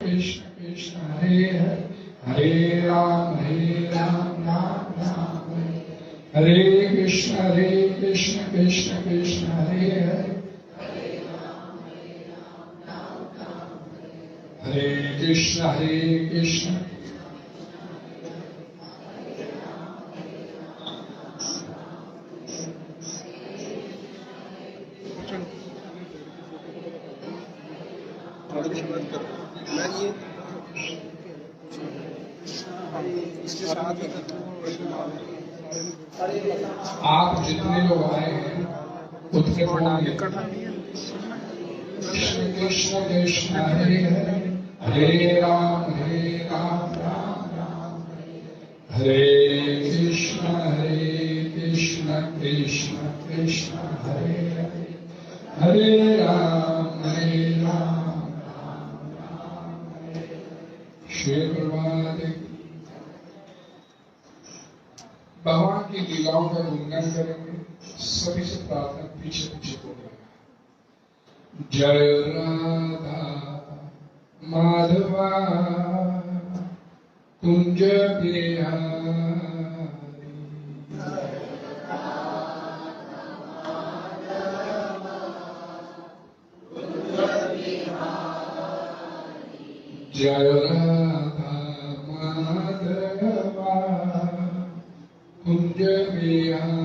कृष्ण कृष्ण हरे हरे हरे राम राम राम हरे हरे कृष्ण कृष्ण कृष्ण हरे हरे हरे कृष्ण आप जितने लोग आए हैं उतने कृष्ण कृष्ण कृष्ण हरे हरे हरे राम राम राम हरे कृष्ण कृष्ण कृष्ण हरे हरे हरे राम श्री प्रभात। भगवान की लीलाओं का गुणगान करेंगे, सभी से प्रार्थना पीछे पीछे बोलेगा। जय राधा माधवा कुंज बिहारी जय राधा माधवा कुंज बिहारी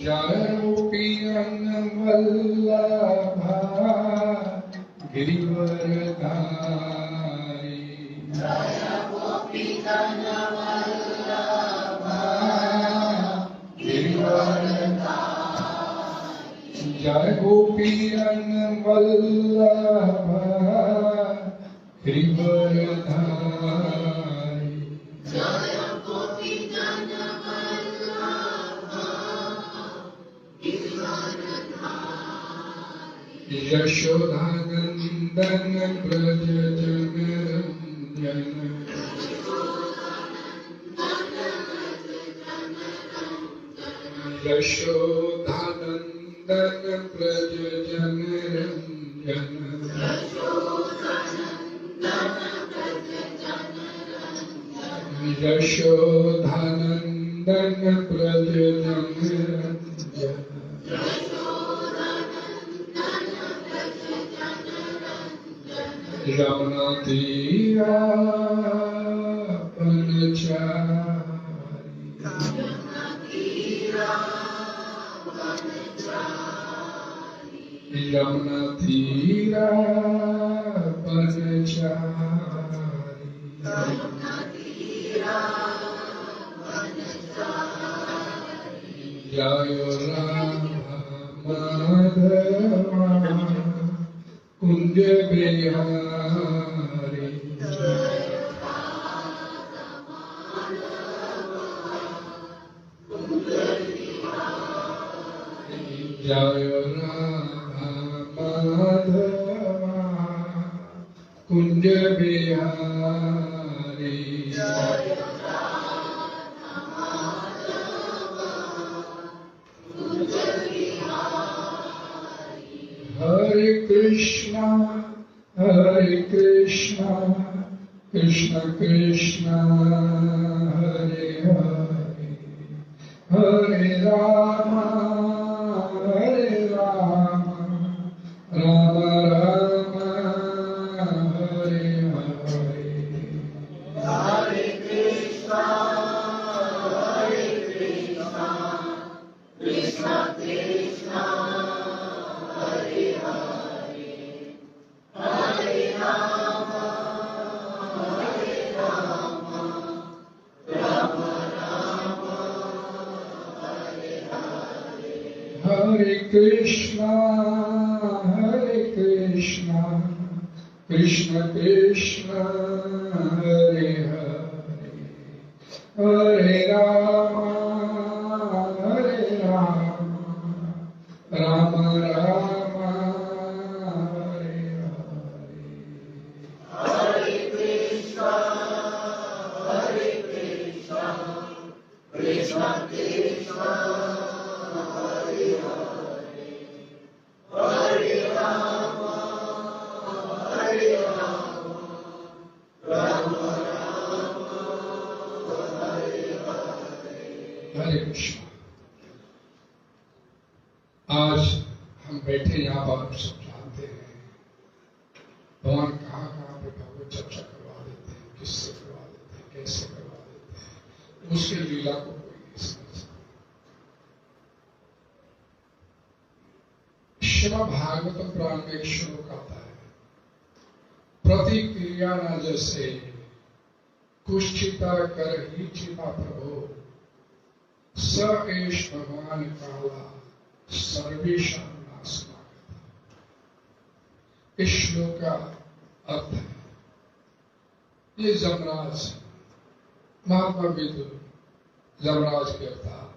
जय गोपीजन वल्लभा गिरिवरधारी जय गोपीजन वल्लभा गिरिवरधारी जय गोपीजन वल्लभा गिरिवरधारी यशोदानंदन ब्रज जनरंजन यशोदानंदन ब्रज जनरंजन यशोदानंदन ब्रज जनरंजन रमना तीरा बनचारी रमना तीरा बनचारी जय राधा माधवा कुंज बिहारी जय राधा माधवा कुंज बिहारी हरे कृष्णा कृष्ण कृष्ण हरे हरे हरे राम राम राम हरे हरे हरे कृष्णा कृष्ण कृष्ण हरे हरे हरे राम राम राम हरे हरे हरे कृष्णा कृष्ण कृष्ण हरे हरे हरे राम राम राम हरे हरे हरे कृष्णा हरे कृष्ण। आज हम बैठे यहाँ पर हम सब जानते हैं भगवान कहाँ कहाँ पे भगवत चर्चा करवा देते हैं, किससे करवा देते हैं, कैसे करवा देते हैं, उसकी लीला को कोई नहीं समझ सकता। श्रीमद् भागवतम पुराण में एक श्लोक आता है, प्रतिक्रिया न जैसे कुश्चिता कर ही चिता प्रभो स एष भगवान काला सर्वेशा नास्मागता। इस श्लोक का अर्थ है, ये जमराज महात्मा विदुर, जमराज के अवतार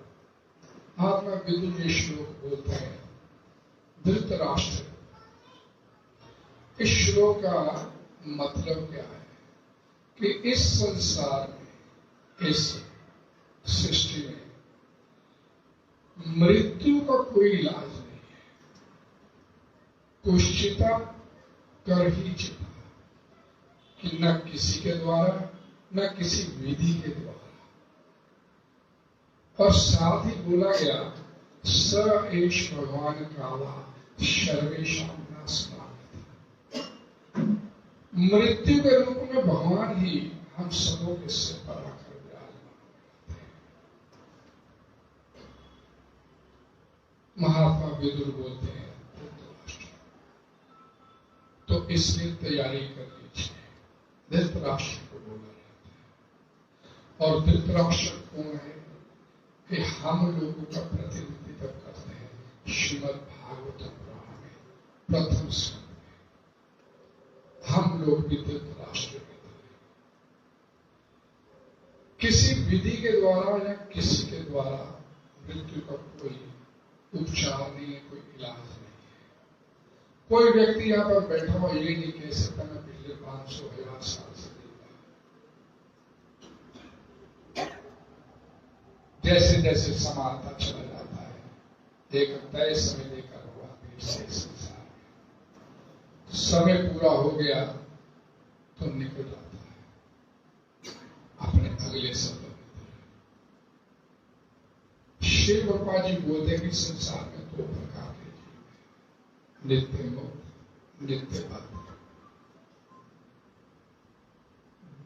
महात्मा विदुर ये श्लोक बोलते हैं धृतराष्ट्र। इस श्लोक का मतलब क्या है कि इस संसार में, इस सृष्टि में मृत्यु का कोई इलाज नहीं है। कुश्चिता कर ही चिता, कि न किसी के द्वारा न किसी विधि के द्वारा। और साथ ही बोला गया स एष भगवान काला सर्वेषां नास्मागता। मृत्यु के रूप में भगवान ही हम सबों के सिर पर आकर विराजमान हैं। महात्मा विदुर बोलते हैं धृतराष्ट्र, तो इसलिए तैयारी कर लीजिए। धृतराष्ट्र को बोला जाता है। और धृतराष्ट्र कौन है कि हम लोगों का प्रतिनिधित्व करते हैं श्रीमद् भागवतम पुराण में प्रथम स्कंद में। हम लोग भी धृतराष्ट्र के हैं। किसी विधि के द्वारा या किसी के द्वारा मृत्यु का कोई उपचार नहीं है, कोई इलाज नहीं है। कोई व्यक्ति यहाँ पर बैठा हुआ ये नहीं कह सकता मैं पिछले 500,000 साल से जैसे जैसे समानता चला जाता है एक तय समय लेकर हुआ से संसार में समय पूरा हो गया तो निकल जाता है अपने अगले समय में। श्री गोपा जी बोलते हैं कि संसार में 2 प्रकार के जीव हैं, नित्य मुक्त, नित्य बद्ध।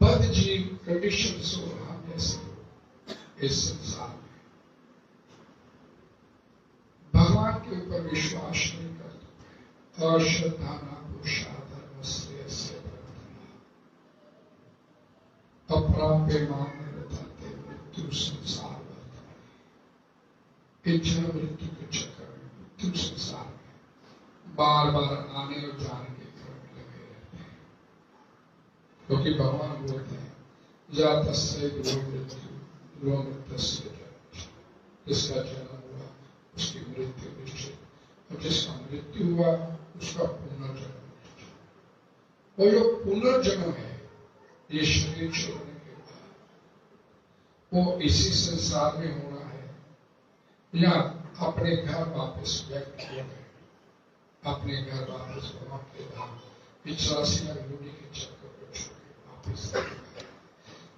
बद्ध जीव कंडीशन सोल हम जैसे इस संसार में भगवान के ऊपर विश्वास नहीं करते, अश्रद्धा नापुरुषा धर्म श्रेयस्य प्रवर्तना अप्राप्य मान रथते मृत्यु संसार वर्तमान। इच्छा मृत्यु के चक्कर में, मृत्यु संसार में बार बार आने और जाने के क्रम में लगे रहते हैं। क्योंकि भगवान बोलते हैं जातस्य ध्रुव मृत्यु जिसका जन्म हुआ उसकी मृत्यु निश्चित, और जिसका मृत्यु हुआ उसका पुनर्जन्म निश्चित। वो जो पुनर्जन्म है ये शरीर छोड़ने के बाद वो इसी संसार में होना है या अपने घर वापस व्यक्त किया गए, अपने घर वापस वहां के धाम 84 योनि के चक्कर को छोड़ के वापस।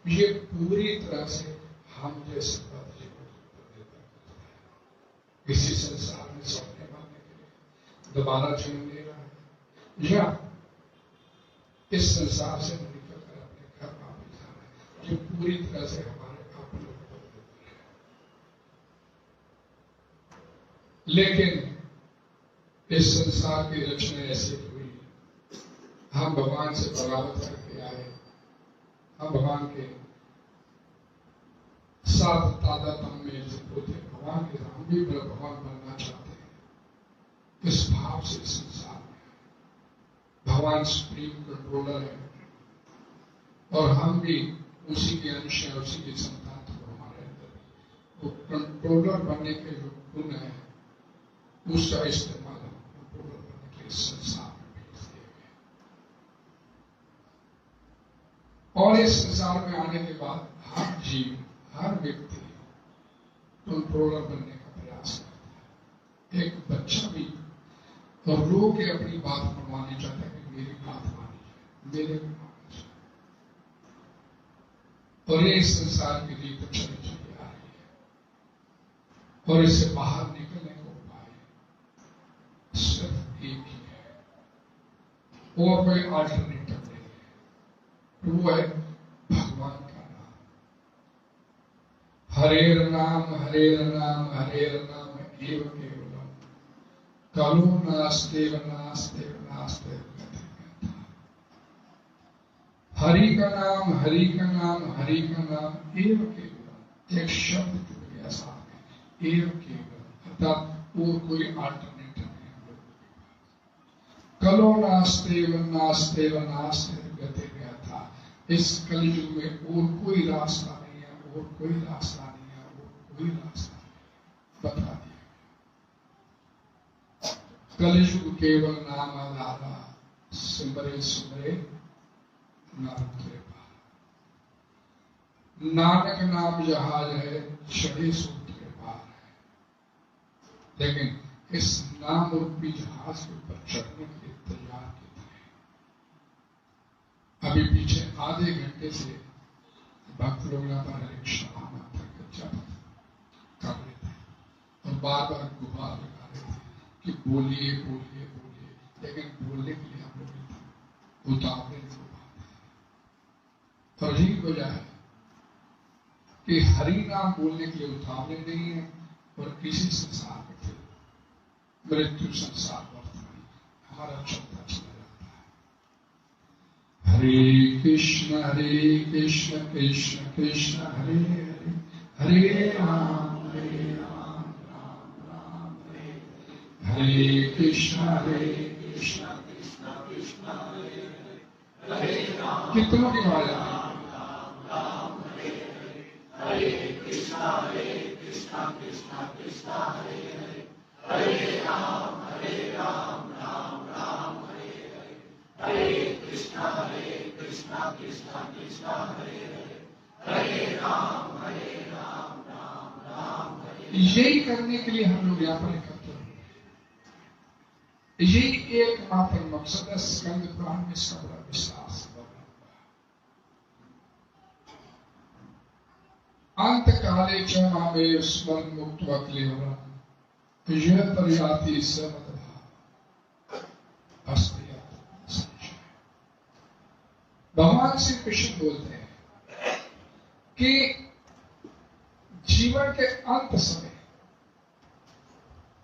ये पूरी तरह से हम जैसे बात जीवन पर निर्भर करता है। इसी संसार में सौंपने मारने के लिए दोबारा जन्म ले रहा है या इस संसार से निकल कर अपने घर वापस जाना है, जो पूरी तरह से हमारे अपने ऊपर निर्भर है। लेकिन इस संसार की रचना ऐसी हुई, हम भगवान से बगावत करके आए, हम भगवान के साथ तादात्म्य में से होते भगवान के हम भी भगवान बनना चाहते हैं। इस भाव से संसार में भगवान सुप्रीम कंट्रोलर है और हम भी उसी के अंश है, उसी की संतान। तो हमारे अंदर वो कंट्रोलर बनने के जो गुण है उसका इस्तेमाल हम कंट्रोलर बनने के लिए संसार में भेज दिए गए। और इस संसार में आने के बाद हर जीव, हर व्यक्ति कंट्रोलर बनने का प्रयास करता है। एक बच्चा भी रो के अपनी बात मनवानी चाहता है कि मेरी बात मानी जाए, मेरे को माना जाए। और ये इस संसार की रीत चली चली आ रही है और इससे बाहर निकलने का उपाय सिर्फ एक ही है, और कोई अल्टरनेटिव नहीं है, वो है भगवान का नाम। हरेर नाम हरेर नाम हरेर नाम एव केवलम कालो नास्तेव नास्तेव नास्तेव। हरि का नाम हरि का नाम हरि का नाम एव केवलम, एक शब्द जुड़ गया साथ में, एव केवलम, अर्थात और कोई अल्टरनेटिव नहीं हम लोगों के पास। कलो नास्तेव नास्तेव नास्तेव गतिर्गया था। इस कलयुग में और कोई रास्ता नहीं है, और कोई रास्ता नहीं है, और कोई रास्ता नहीं, बता दिया। कलयुग केवल नाम आधारा, सिमरे सिमरे नाम कृपा। नानक नाम जहाज है, चढ़े सूत्र के पार है। लेकिन इस नाम रूपी जहाज के ऊपर चढ़ने के लिए तैयार कितना है। अभी पीछे आधे घंटे से भक्त लोग यहाँ पर रिक्शा आना कर रहे थे और बार बार गुहार लगा रहे थे कि बोलिए बोलिए बोलिए, लेकिन बोलने के लिए हम लोग उतावले नहीं हो पाते। और यही वजह है कि हरि नाम बोलने के लिए उतावले नहीं है और किसी संसार में फिर मृत्यु संसार वर्तमान हमारा चलता चला जाता है। हरे कृष्ण कृष्ण कृष्ण हरे हरे, हरे राम राम राम हरे हरे। कृष्ण कृष्ण कृष्ण हरे हरे, कितनों की आवाज आती है। हरे कृष्ण कृष्ण कृष्ण हरे हरे, हरे राम राम राम हरे हरे, हरे कृष्ण कृष्ण कृष्ण हरे हरे, हरे राम राम राम हरे। यही करने के लिए हम लोग यहाँ पर इकट्ठे हुए। यही एकमात्र मकसद है। स्कंद पुराण में इसका बड़ा विश्वास अंत काले च मामेव स्मरण मुक्त्वा क्लेवरम यह पर्याति समद्भाव अस्ति संशय। भगवान श्री कृष्ण बोलते हैं कि जीवन के अंत समय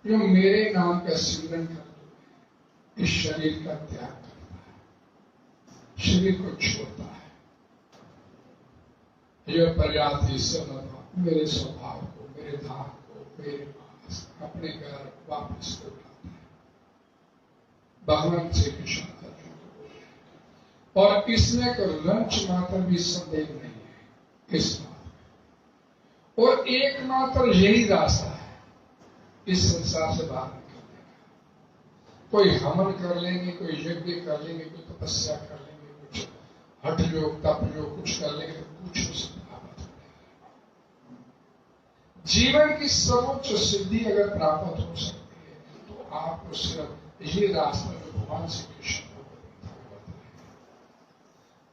जो मेरे नाम का सिमरन कर दो, इस शरीर का त्याग करता है, शरीर को छोड़ता है, यह पर्याप्त समद्भाव मेरे स्वभाव को, मेरे धाम को, मेरे पास अपने घर वापस लौटाता है। भगवान श्री कृष्ण अर्जुन को बोल रहे हैं और इसमें कोई रंच मात्र भी संदेह नहीं है इस बात में। और एकमात्र यही रास्ता है इस संसार से बाहर निकलने का। कोई हवन कर लेंगे, कोई यज्ञ कर लेंगे, कोई तपस्या कर लेंगे, कुछ हठ योग तप योग कुछ कर लेंगे तो कुछ हो सकता। जीवन की सर्वोच्च सिद्धि अगर प्राप्त हो सकती है तो आपको सिर्फ ये रास्ता जो भगवान श्री कृष्ण को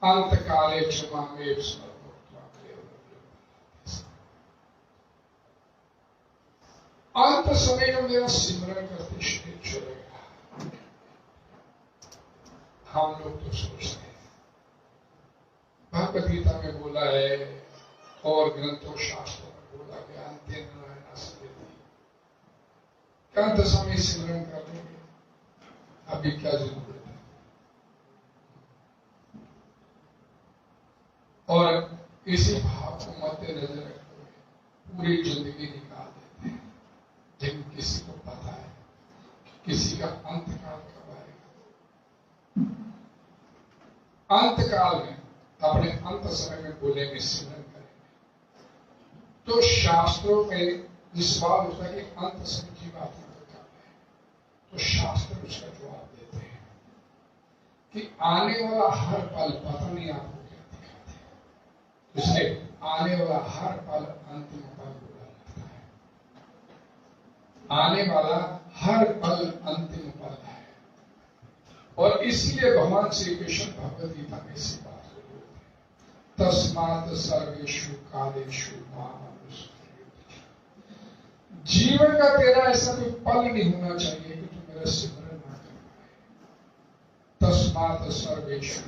अंत काले क्षमा में अंत समय में मेरा सिमरन करते शरीर छोड़ेगा। हम लोग तो सोचते हैं, भगवद गीता में बोला है और ग्रंथों शास्त्रों बोला गया अंत्य नारायण स्मृति, अंत समय सिमरन कर लेंगे, अभी क्या जरूरत है। और इसी भाव को मद्देनजर रखते हुए पूरी जिंदगी निकाल देते हैं। लेकिन किसी को पता है कि किसी का अंतकाल कब आएगा। अंतकाल में अपने अंत समय में बोलेंगे, सिमरन तो शास्त्रों में जिस बात होता है कि अंत समय की बात करता है तो शास्त्र उसका जवाब देते हैं कि आने वाला हर पल पता नहीं आपको क्या दिखाते, इसलिए आने वाला हर पल अंतिम पल बोला जाता है। आने वाला हर पल अंतिम पल है। और इसलिए भगवान श्री कृष्ण भगवद गीता में इसी बात तस्मात् सर्वेषु कालेषु माम् अनुस्मर। जीवन का तेरा ऐसा कोई पल नहीं होना चाहिए कि तू मेरा स्मरण ना कर पाए। तस्मात् सर्वेषु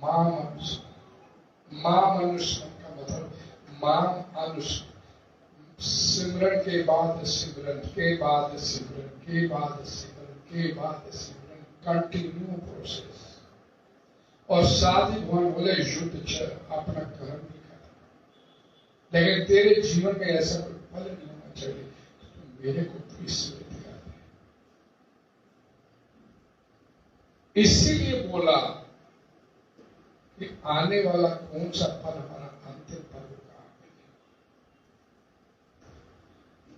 माम् अनुस्मर। माम् अनुस्मर का मतलब माम् अनुस्मर, सिमरन के बाद सिमरन के बाद सिमरन के बाद सिमरन के बाद सिमरन, कंटिन्यू प्रोसेस। और साथ ही भगवान बोले युद्ध चल, अपना कर्म नहीं करना, लेकिन तेरे जीवन में ऐसा कोई फल नहीं होना चाहिए कि तुम मेरे को तो स्मृति कर दे। इसीलिए बोला कि आने वाला कौन सा फल हमारा अंतिम फल होगा।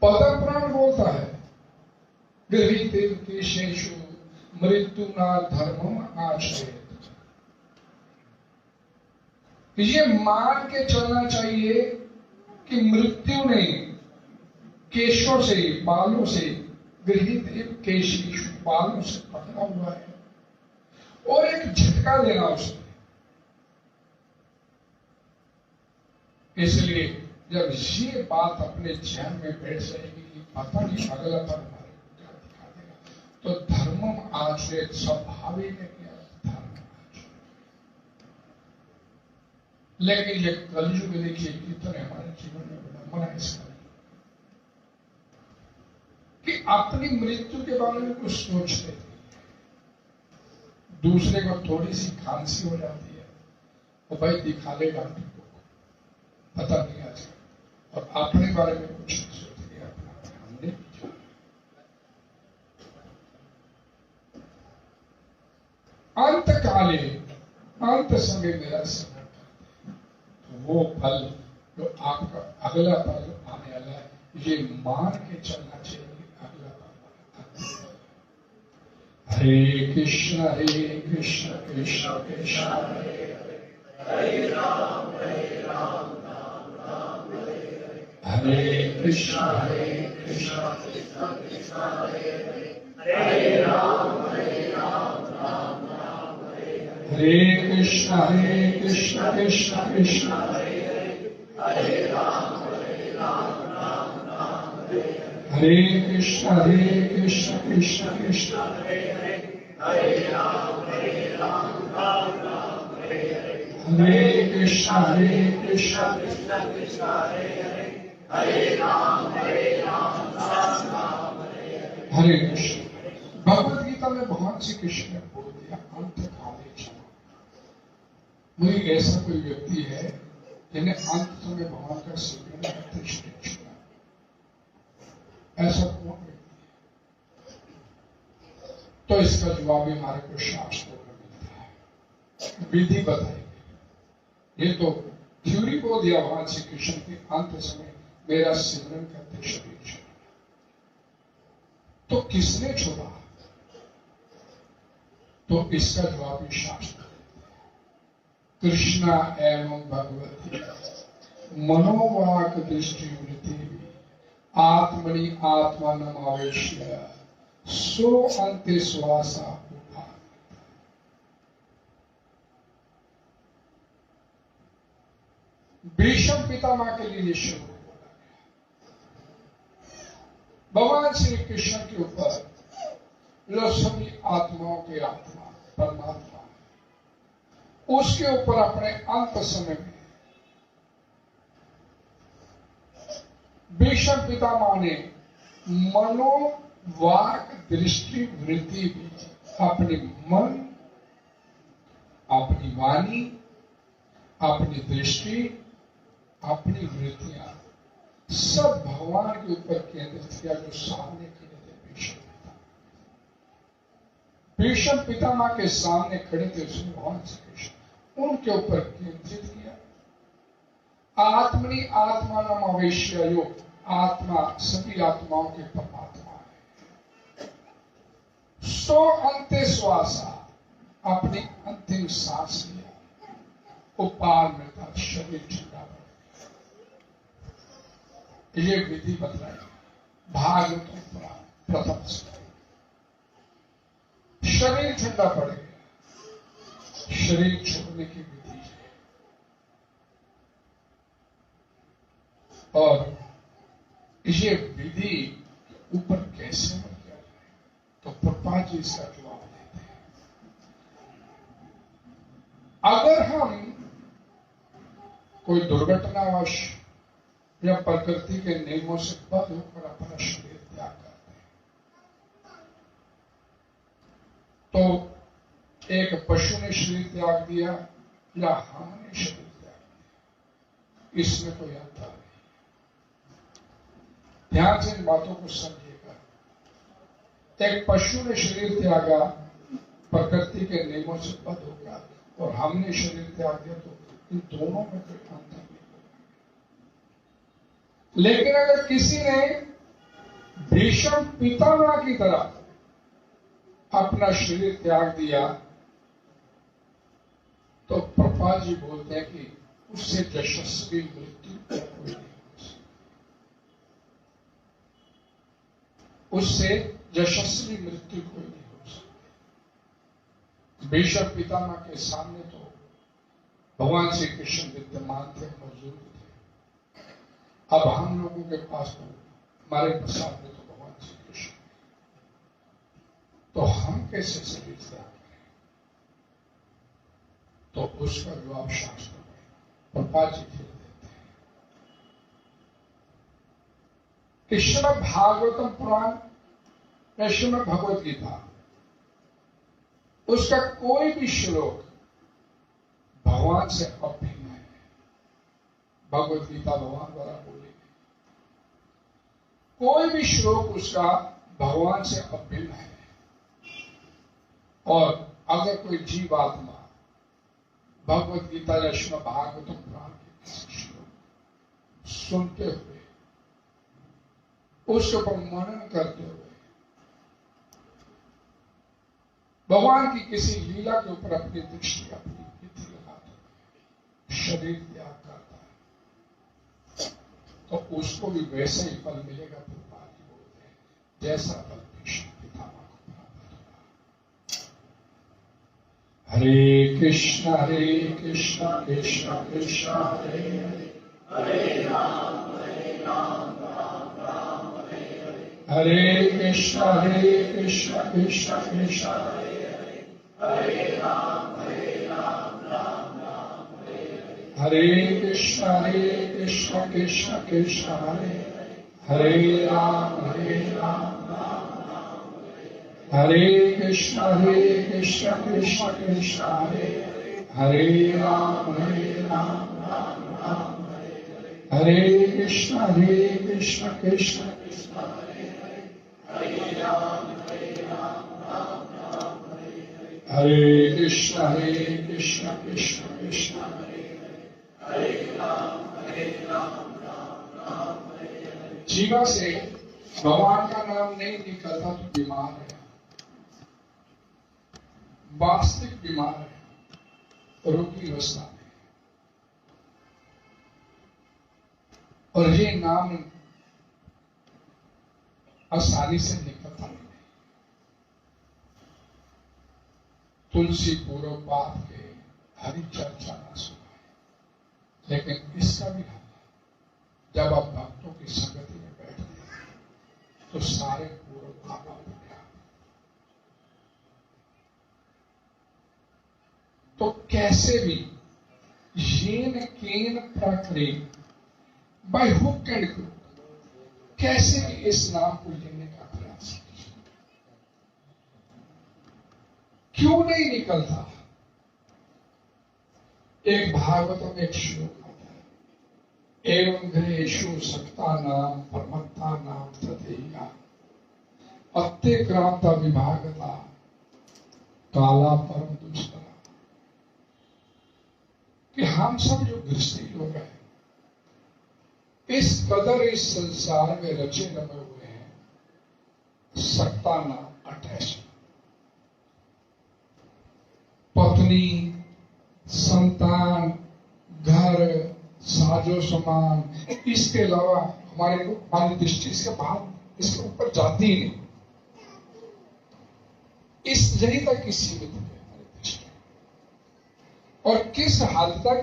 पद्म पुराण बोलता है गृहीते केशेषु मृत्यु ना धर्मम आश्रय। ये मान के चलना चाहिए कि मृत्यु ने केशों से, बालों से, गृहित केशेषु, बालों से पकड़ा हुआ है और एक झटका देना उसने। इसलिए जब ये बात अपने जहन में बैठ जाएगी कि पता नहीं अगला पल हमारे को क्या दिखा देगा, तो धर्मम आश्रय स्वभावी में क्या धर्म आश्रय। लेकिन ये कलयुग देखिए कितने हमारे जीवन में विडंबना है इसका कि अपनी मृत्यु के बारे में कुछ सोचते थे, दूसरे को थोड़ी सी खांसी हो जाती है वो भाई दिखा ले डॉक्टर को, पता नहीं आज, और अपने बारे में कुछ नहीं सोचते। अपना हमने अंत काले, अंत समय मेरा समय, तो वो फल जो आपका अगला पल आने वाला है, ये मान के चलना चाहिए। अगला पल हरे कृष्ण कृष्ण कृष्ण हरे राम राम राम हरे कृष्ण कृष्ण कृष्ण हरे राम राम राम हरे कृष्ण कृष्ण कृष्ण हरे राम राम राम हरे कृष्ण कृष्ण कृष्ण हरे राम राम राम हरे कृष्ण कृष्ण कृष्ण हरे राम राम राम हरे कृष्ण। भगवद गीता में भगवान श्री कृष्ण ने बोल दिया अंत काले क्षमा। मुझे ऐसा कोई व्यक्ति है जिन्हें अंत समय भगवान का सिमरन करते छोड़ा, ऐसा कौन व्यक्ति है? तो इसका जवाब हमारे को शास्त्रों में मिलता है, विधि बताई। ये तो थ्योरी बोल दिया भगवान श्री कृष्ण के अंत समय मेरा सिमरन करते शरीर छोड़ा, तो किसने छोड़ा? तो इसका जवाब भी शास्त्र। कृष्णा एवं भगवती मनोवाक दृष्टि वृत्ति आत्मनि आत्मानमावेश्य सो अंते श्वासा उठा। भीष्म पितामह के लिए निश्चय बोला गया। भगवान श्री कृष्ण के ऊपर जो सभी आत्माओं के आत्मा परमात्मा, उसके ऊपर अपने अंत समय में भीष्म पितामह ने मनोवाक दृष्टि वृत्ति भी, अपनी मन, अपनी वाणी, अपनी दृष्टि, अपनी वृत्तियां सब भगवान के ऊपर केंद्रित किया, जो सामने खड़े थे भीष्म पितामह। भीष्म पितामह के सामने खड़े थे उसने भगवान श्री कृष्ण, उनके ऊपर केंद्रित किया। आत्मनि आत्मानमावेश्य योग, आत्मा सभी आत्माओं के परमात्मा है। सो अंते श्वासा, अपनी अंतिम सांस लिया, उपार में था शरीर ठंडा पड़ गया। ये विधि बतलाई। भागवतम पुराण प्रथम स्कंद। शरीर ठंडा पड़ गया, शरीर छोड़ने की विधि है। और ये विधि ऊपर कैसे मर गया, तो प्रभुपाद जी इसका जवाब देते हैं। अगर हम कोई दुर्घटनावश या प्रकृति के नियमों से बद्ध होकर अपना शरीर त्याग करते हैं, तो एक पशु ने शरीर त्याग दिया या हमने शरीर त्याग दिया, इसमें कोई अंतर नहीं। ध्यान से इन बातों को समझिएगा। एक पशु ने शरीर त्यागा प्रकृति के नियमों से बद्ध होगा, और हमने शरीर त्याग दिया, तो इन दोनों में कोई अंतर नहीं होगा। लेकिन अगर किसी ने भीष्म पितामह की तरह अपना शरीर त्याग दिया, तो प्रभुपाद जी बोलते हैं कि उससे यशस्वी मृत्यु कोई नहीं हो सकती, उससे यशस्वी मृत्यु कोई नहीं हो सकती। भीष्म पितामह के सामने तो भगवान श्री कृष्ण विद्यमान थे, मौजूद थे। अब हम लोगों के पास तो हमारे प्रसाद में तो भगवान श्री कृष्ण, तो हम कैसे शरीर त्याग करें? तो उसका जवाब शास्त्र में प्रभुपाद जी फिर देते हैं कि श्रीमद् भागवतम पुराण या श्रीमद् भगवद गीता, उसका कोई भी श्लोक भगवान से अभिन्न है। भगवद गीता भगवान द्वारा बोली गई, कोई भी श्लोक उसका भगवान से अभिन्न है। और अगर कोई जीवात्मा भगवद गीता या श्रीमद् भागवतम पुराण के किसी श्लोक सुनते हुए, उसके ऊपर मनन करते हुए, भगवान की किसी लीला के ऊपर अपनी दृष्टि, अपनी बुद्धि लगाते हुए शरीर त्याग करता है, तो उसको भी वैसे ही फल मिलेगा। प्रभुपाद जी बोलते हैं जैसा फल भीष्म पितामह को प्राप्त हुआ। हरे कृष्ण कृष्ण कृष्ण हरे हरे, हरे राम राम राम हरे हरे, हरे कृष्ण कृष्ण कृष्ण हरे हरे, हरे राम राम राम हरे हरे, हरे कृष्ण कृष्ण कृष्ण हरे हरे, हरे राम राम राम हरे, हरे कृष्ण कृष्ण कृष्ण हरे हरे, राम राम राम हरे, हरे कृष्ण कृष्ण कृष्ण हरे हरे, हरे राम राम हरे हरे, हरे कृष्ण कृष्ण कृष्ण हरे हरे, हरे राम राम हरे हरे। जीवा से भगवान का नाम नहीं निकलता तो बीमार है, वास्तविक बीमार है, रोगी अवस्था में। और ये नाम आसानी से निकलता नहीं। तुलसी पूर्व पाप के हरि चर्चा ना सुना है, लेकिन इसका भी हल है। जब आप भक्तों की संगति में बैठते हैं तो सारे पूर्व पाप अपने आप। तो कैसे भी येन केन प्रकृति बाय हुक एंड क्रूक, कैसे भी इस नाम को लेने का प्रयास कीजिए। क्यों नहीं निकलता? एक भागवतम एक श्लोक आता है, एवं ग्रहेषु सक्ता नाम परमत्ता नाम तथैया अत्यक्रांता विभागता काला परम दुष्करा। कि हम सब जो गृहस्थी लोग हैं, इस कदर इस संसार में रचे रमे हुए हैं, सत्ता नाम अटैचमेंट, पत्नी, संतान, घर, साजो सामान, इसके अलावा हमारी दृष्टि से बाहर इसके ऊपर जाती ही नहीं। इस जही तक की सीमित है हमारी दृष्टि। और किस हद तक?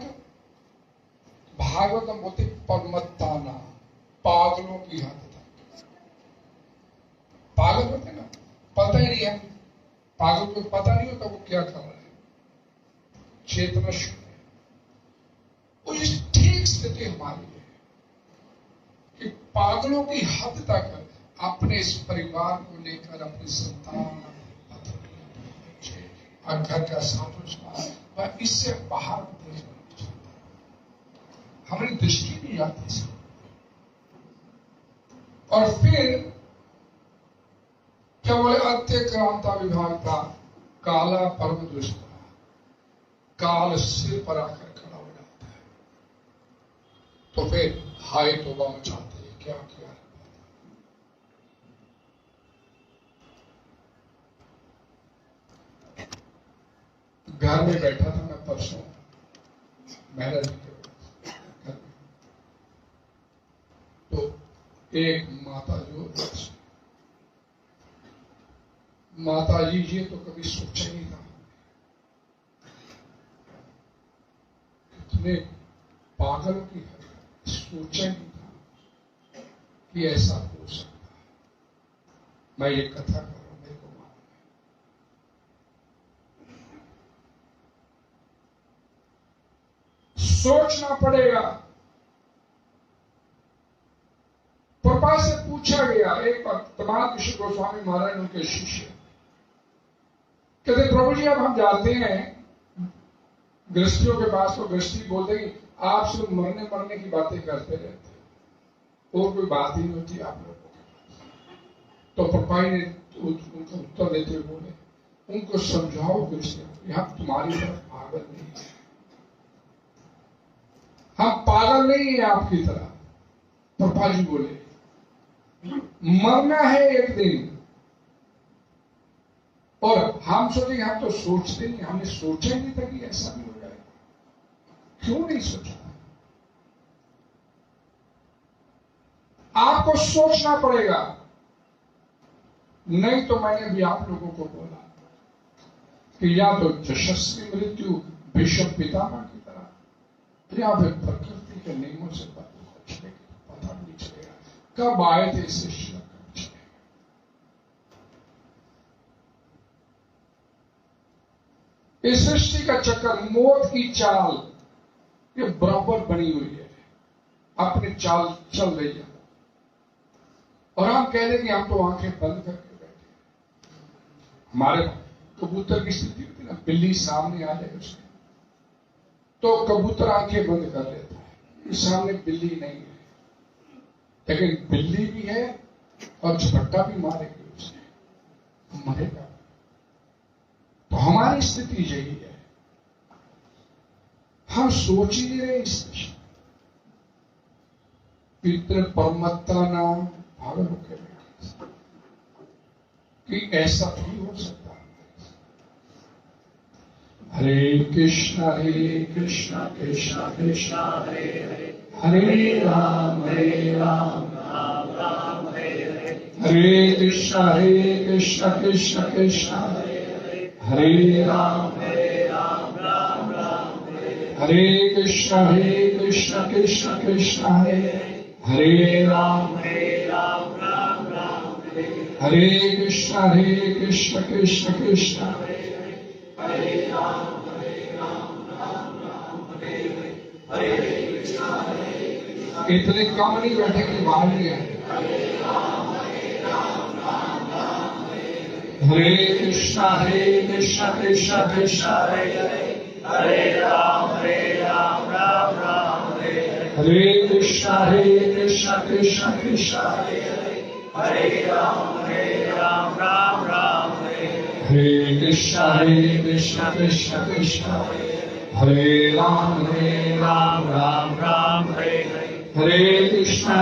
भागवतम बोलते परमत्ताना, पागलों की हद तक। पागल होते ना, पता ही नहीं है, पागल को पता नहीं होता वो क्या कर रहा है, चेतना शून्य। वो ठीक स्थिति हमारी है कि पागलों की हद तक अपने इस परिवार को लेकर, अपनी संतान, और घर का साथ इससे बाहर देश बनना चाहता है। हमारी दृष्टि नहीं जाती इसमें। और फिर क्या बोले, अंत्यक्रांता विभाग का काला परम दुष्ट काल सिर पर आकर खड़ा हो जाता है। तो फिर हाय तौबा मचाते हैं, क्या किया। घर में बैठा था मैं परसों महाराज जी के घर में, तो एक माता जो माता जी, ये तो कभी सोचा ही नहीं था, इतने पागल की सोचा नहीं था कि ऐसा हो सकता है। मैं ये कथा कर रहा हूं, मेरे को मालूम है। सोचना पड़ेगा। प्रभा से पूछा गया एक बार, तमाम ऋषि गोस्वामी महाराज उनके शिष्य कहते, प्रभु जी अब हम जाते हैं गृहस्थियों के पास, तो गृहस्थी बोलते कि आप सिर्फ मरने मरने की बातें करते रहते, और कोई बात ही नहीं होती आप लोगों के पास। तो प्रभा ने उनका उत्तर देते हुए बोले, उनको समझाओ गृहस्थियों, यहां तुम्हारी तरफ पागल नहीं है, हम पागल नहीं है आपकी तरह। प्रभा जी बोले, मरना है एक दिन, और हम सोचेंगे, हम तो सोचते नहीं, हमने सोचा नहीं था कि ऐसा भी हो जाएगा। क्यों नहीं सोचा? आपको सोचना पड़ेगा। नहीं तो मैंने भी आप लोगों को बोला कि या तो यशस्वी मृत्यु भीष्म पितामह की तरह, या फिर प्रकृति के नियमों से पता नहीं चलेगा कब आए थे इस शिक्षा। इस सृष्टि का चक्कर, मौत की चाल ये बराबर बनी हुई है, अपनी चाल चल रही है। और हम कह दें कि हम तो आंखें बंद करके बैठे। हमारे कबूतर की स्थिति होती है ना, बिल्ली सामने आ जाए उसके, तो कबूतर आंखें बंद कर लेता है कि सामने बिल्ली नहीं है, लेकिन बिल्ली भी है और झपट्टा भी मारेगी उसे, मरेगा। तो हमारी स्थिति यही है, हम सोच ही नहीं रहे इस दिशा। इतने परमत्ता नाम भागल होकर बैठे कि ऐसा भी हो सकता है। हरे कृष्णा कृष्णा कृष्णा हरे हरे, हरे राम राम राम हरे हरे, हरे कृष्णा कृष्णा कृष्णा हरे राम राम राम हरे कृष्णा कृष्णा कृष्णा हरे राम राम राम हरे कृष्णा कृष्णा कृष्णा हरे राम राम हरे कृष्णा। इतने कम नहीं बैठे कि बाहर नहीं आए। हरे कृष्णा कृष्णा कृष्णा हरे राम राम राम हरे कृष्णा कृष्णा कृष्णा हरे राम राम राम हरे कृष्णा कृष्णा कृष्णा हरे राम राम हरे कृष्णा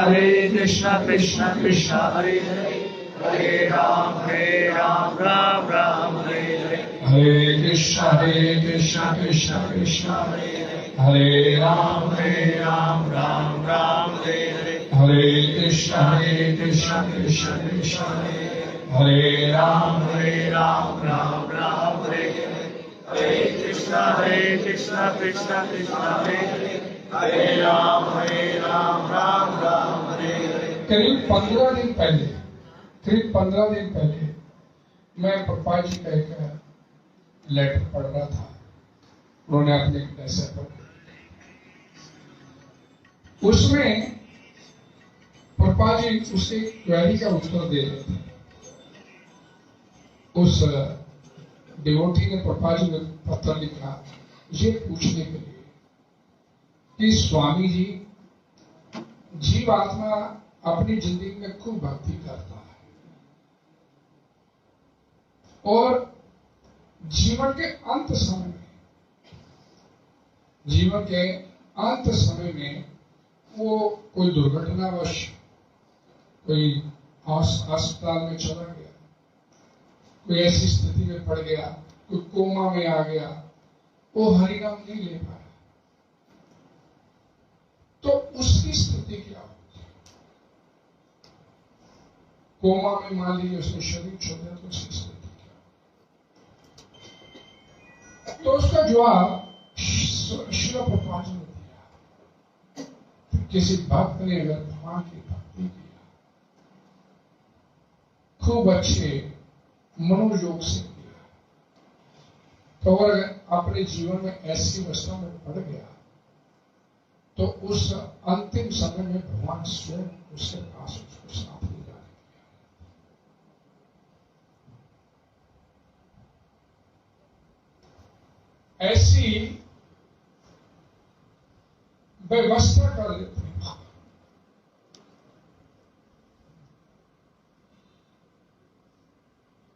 कृष्णा कृष्णा हरे राम राम हरे कृष्णा कृष्णा कृष्णा हरे राम राम राम हरे कृष्ण कृष्ण कृष्ण हरे राम राम राम हरे कृष्ण कृष्ण कृष्ण हरे राम राम राम हरे हरे। करीब 15 दिन पहले मैं पप्पा जी का एक लेटर पढ़ रहा था। उन्होंने अपने मैसेज पर, उसमें पप्पा जी उसे क्वेरी का उत्तर दे रहे थे। उस डिवोटी ने पप्पा जी में पत्र लिखा ये पूछने के लिए कि स्वामी जी, जीवात्मा अपनी जिंदगी में खूब भक्ति करता है और जीवन के अंत समय में वो कोई दुर्घटनावश कोई अस्पताल में चला गया, कोई ऐसी स्थिति में पड़ गया, कोई कोमा में आ गया, वो हरिनाम नहीं ले पाया, तो उसकी स्थिति क्या होगी? कोमा में मान लीजिए उसने शरीर छोड़ दिया तो उसकी स्थिति क्या? तो उसका जवाब शिला प्रभुपाद जी ने दिया। किसी भक्त ने अगर भगवान की भक्ति किया, खूब अच्छे मनोयोग से किया, तो अगर अपने जीवन में ऐसी अवस्था में पड़ गया तो उस अंतिम समय में भगवान स्वयं उसके पास उसको साथ ले जाएंगे। ऐसी व्यवस्था कर देते हैं।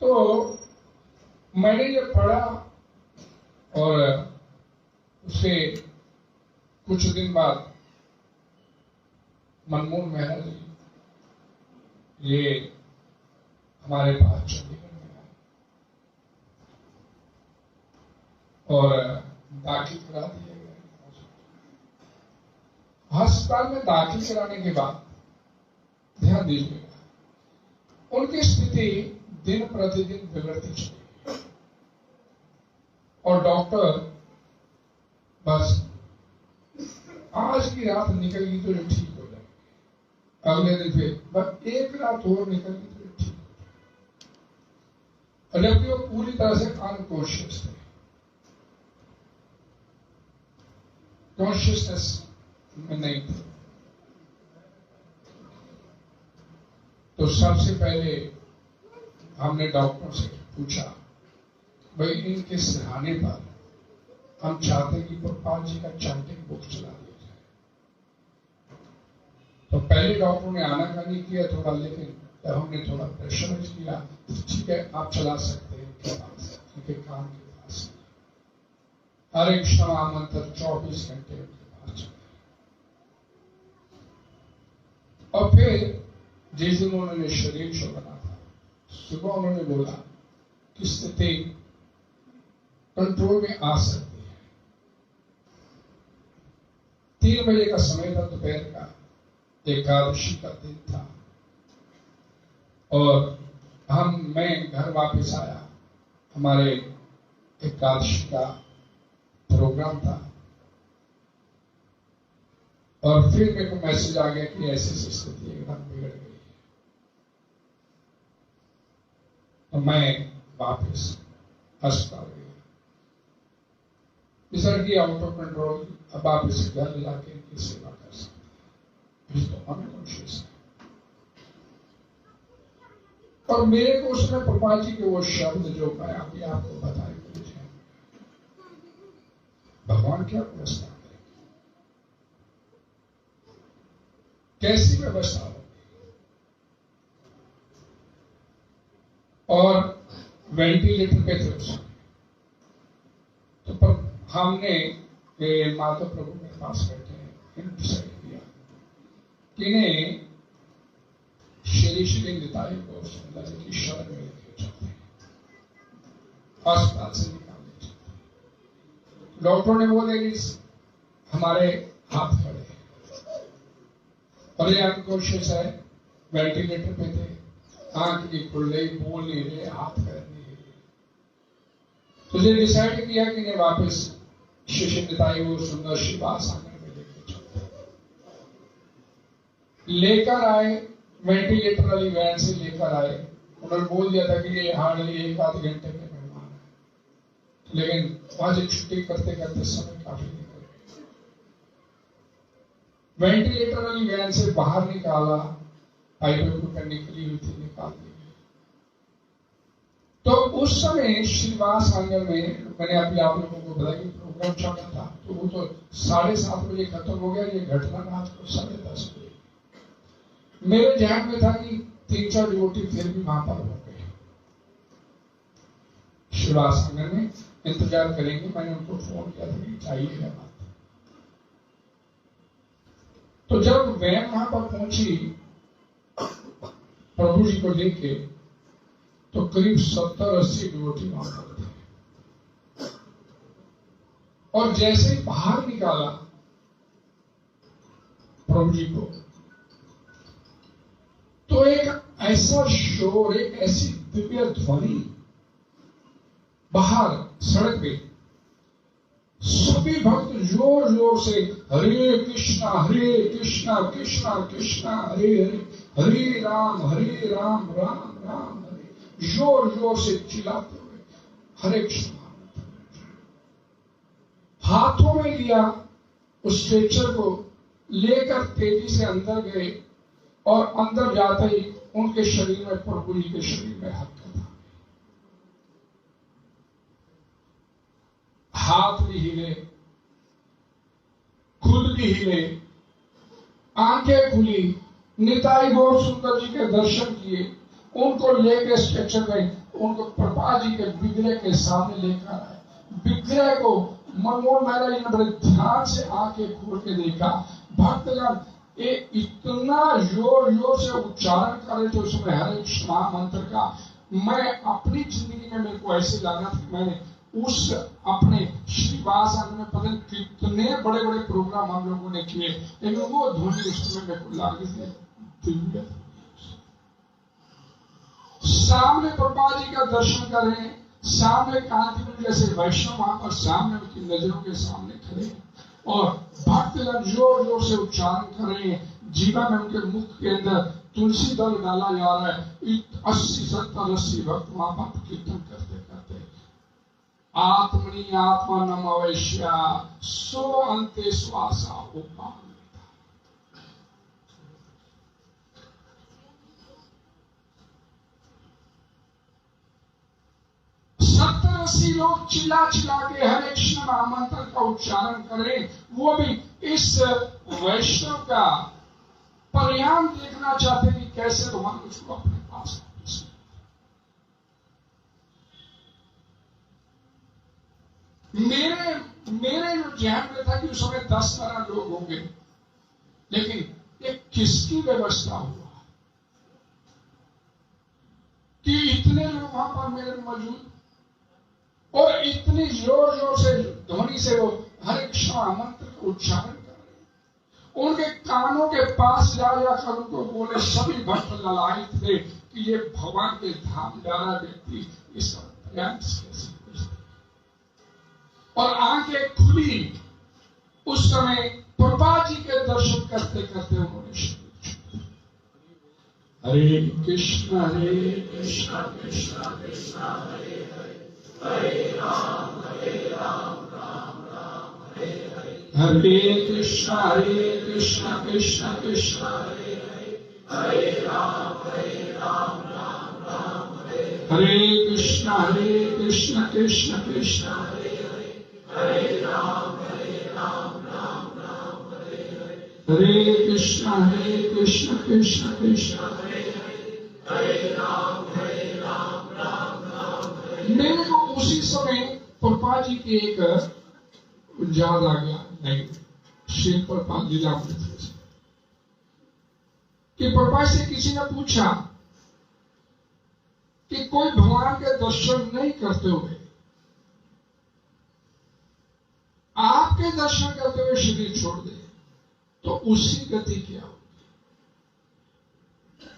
तो मैंने ये पढ़ा और उसे कुछ दिन बाद मनमोहन मेहरा जी ये हमारे पास चंडीगढ़ में आए और दाखिल करा दिए गए। अस्पताल में दाखिल कराने के बाद ध्यान दीजिएगा, उनकी स्थिति दिन प्रतिदिन बिगड़ती चली और डॉक्टर बस आज की रात निकल गई तो ये ठीक हो जाएगी, अगले दिन फिर बस एक रात और निकल गई तो ये ठीक हो जाएगी। जबकि वो पूरी तरह से अनकॉन्शियस थे, कॉन्शियसनेस में नहीं थे। तो सबसे पहले हमने डॉक्टर से पूछा, भाई इनके सिरहाने पर हम चाहते कि प्रभुपाद जी का चैंटिंग बुक चला दिया जाए। तो पहले डॉक्टर ने आनाकानी किया थोड़ा, लेकिन जब हमने थोड़ा प्रेशराइज किया, ठीक है आप चला सकते हैं, उनके पास उनके काम के पास हरे कृष्ण मंत्र 24 घंटे उनके पास चले। और फिर जिस दिन उन्होंने शरीर छोड़ना था, सुबह उन्होंने बोला कि स्थिति कंट्रोल में आ सकती है। 3 बजे का समय था, दोपहर का, एकादशी का दिन था और मैं घर वापस आया, हमारे एकादशी का प्रोग्राम था और फिर मेरे को मैसेज आ गया कि ऐसी स्थिति एकदम बिगड़ गई है। तो मैं वापस अस्पताल गया, सर की आउट ऑफ कंट्रोल, अब आप इसे घर ला के इनकी सेवा कर सकते हैं, तो अनकॉन्शियस है। और मेरे को उसमें प्रभुपाद जी के वो शब्द जो मैं अभी आपको बताए, भगवान क्या व्यवस्था करेंगे, कैसी व्यवस्था होगी। और वेंटिलेटर पे थे उसमें, तो पर हमने माधव प्रभु के पास बैठे हैं, डिसाइड किया कि इन्हें श्री निताई को सुंदर की शरण में लेके जाते हैं, अस्पताल से निकालने जाते हैं। डॉक्टर ने बोले कि हमारे हाथ खड़े हैं, और ये अनकॉन्शियस है, वेंटिलेटर पे थे, आंख नहीं खुल रही, बोल नहीं रहे, हाथ पैर नहीं रहे। तुझे डिसाइड किया कि नहीं वापस शिष्य निताई वो सुंदर शिवास आंगन में लेके चलते, लेकर आए, वेंटिलेटर वाली वैन से लेकर आए। उन्होंने बोल दिया था कि ये हार्डली 1-8 घंटे के मेहमान है, लेकिन वहां से छुट्टी करते करते समय काफी निकल गया। वेंटिलेटर वाली वैन से बाहर निकाला, पाइपों को करने के लिए हुई थी, निकाल दी गई। तो उस समय श्रीवास आंगन में मैंने अभी आप लोगों को बताया कि प्रोग्राम चल रहा था, तो वो तो 7:30 बजे खत्म हो गया। ये घटना रात को 10:30 बजे। मेरे ध्यान में था कि 3-4 डिवोटी फिर भी वहां पर हो गए, श्रीवास आंगन में इंतजार करेंगे। मैंने उनको फोन किया था कि चाहिए बात। तो जब वैन वहां पर पहुंची प्रभु जी को लेके, तो करीब 70-80 डिवोटी वहां पर थे। और जैसे ही बाहर निकाला प्रभु जी को, तो एक ऐसा शोर, एक ऐसी दिव्य ध्वनि बाहर सड़क पे, सभी भक्त जोर जोर से हरे कृष्णा कृष्णा कृष्णा हरे हरे, हरे राम राम राम हरे, जोर जोर से चिल्लाते हुए हरे कृष्णा। हाथों में लिया उस स्ट्रेचर को, लेकर तेजी से अंदर गए, और अंदर जाते ही उनके शरीर में, प्रभु जी के शरीर में हाथ था। हाथ भी हिले, खुद भी हिले, आंखें खुली। निताई गौर सुंदर जी के दर्शन किए, उनको लेकर स्ट्रेचर में उनको प्रभा जी के विग्रह के सामने लेकर आए। विग्रह को मनमोहन महाराज ने बड़े ध्यान से आंखें खोल के देखा। भक्तगण ये इतना जोर जोर से उच्चारण कर रहे थे उसमें हरे कृष्ण मंत्र का। मैं अपनी जिंदगी में, मेरे को ऐसे लगा था कि मैंने उस अपने श्रीवास आंगन में पता नहीं कितने बड़े बड़े प्रोग्राम हम लोगों ने किए, लेकिन वो ध्वनि उस समय मेरे को लगी थी। सामने प्रभा जी का दर्शन करें, सामने कांतिपुर जैसे वैष्णव वहां पर सामने उनकी नजरों के सामने खड़े, और भक्तगण जोर जोर से उच्चारण कर रहे हैं। जीवा में उनके मुख के अंदर तुलसी दल डाला जा रहा है। 80-70-80 भक्त वहां पर कीर्तन करते करते आत्मनि आत्मा नम वैश्या सो अंते श्वासा उपान। 70-80 लोग चिल्ला चिल्ला के हरे कृष्ण महामंत्र का उच्चारण करें, वो भी इस वैष्णव का परिणाम देखना चाहते कि कैसे भगवान उसको अपने पास। मेरे जो ध्यान में था कि उस समय 10-12 लोग होंगे, लेकिन एक किसकी व्यवस्था हुआ कि इतने लोग वहां पर मेरे मौजूद, और इतनी जोर जोर से ध्वनि से वो हरे कृष्ण मंत्र का उच्चारण कर रहे। उनके कानों के पास जाकर उनको बोले, सभी भक्त ललायित थे कि ये भगवान के धाम जा रहा व्यक्ति इस कैसे, और आंखें खुली। उस समय प्रभा जी के दर्शन करते करते उन्होंने हरे कृष्ण कृष्ण कृष्ण हरे हरे, हरे राम राम राम हरे हरे, हरे कृष्ण कृष्ण कृष्ण हरे हरे, हरे राम राम राम हरे, हरे कृष्ण कृष्ण कृष्ण हरे हरे, हरे राम राम राम हरे हरे, हरे कृष्ण कृष्ण कृष्ण हरे हरे, हरे राम राम राम हरे। मेरे को उसी समय प्रभा जी की एक याद आ गया, नहीं शेर प्रभा लीलामृत कि प्रभा से किसी ने पूछा कि कोई भगवान के दर्शन नहीं करते हुए आपके दर्शन करते हुए शरीर छोड़ दे, तो उसकी गति क्या होगी?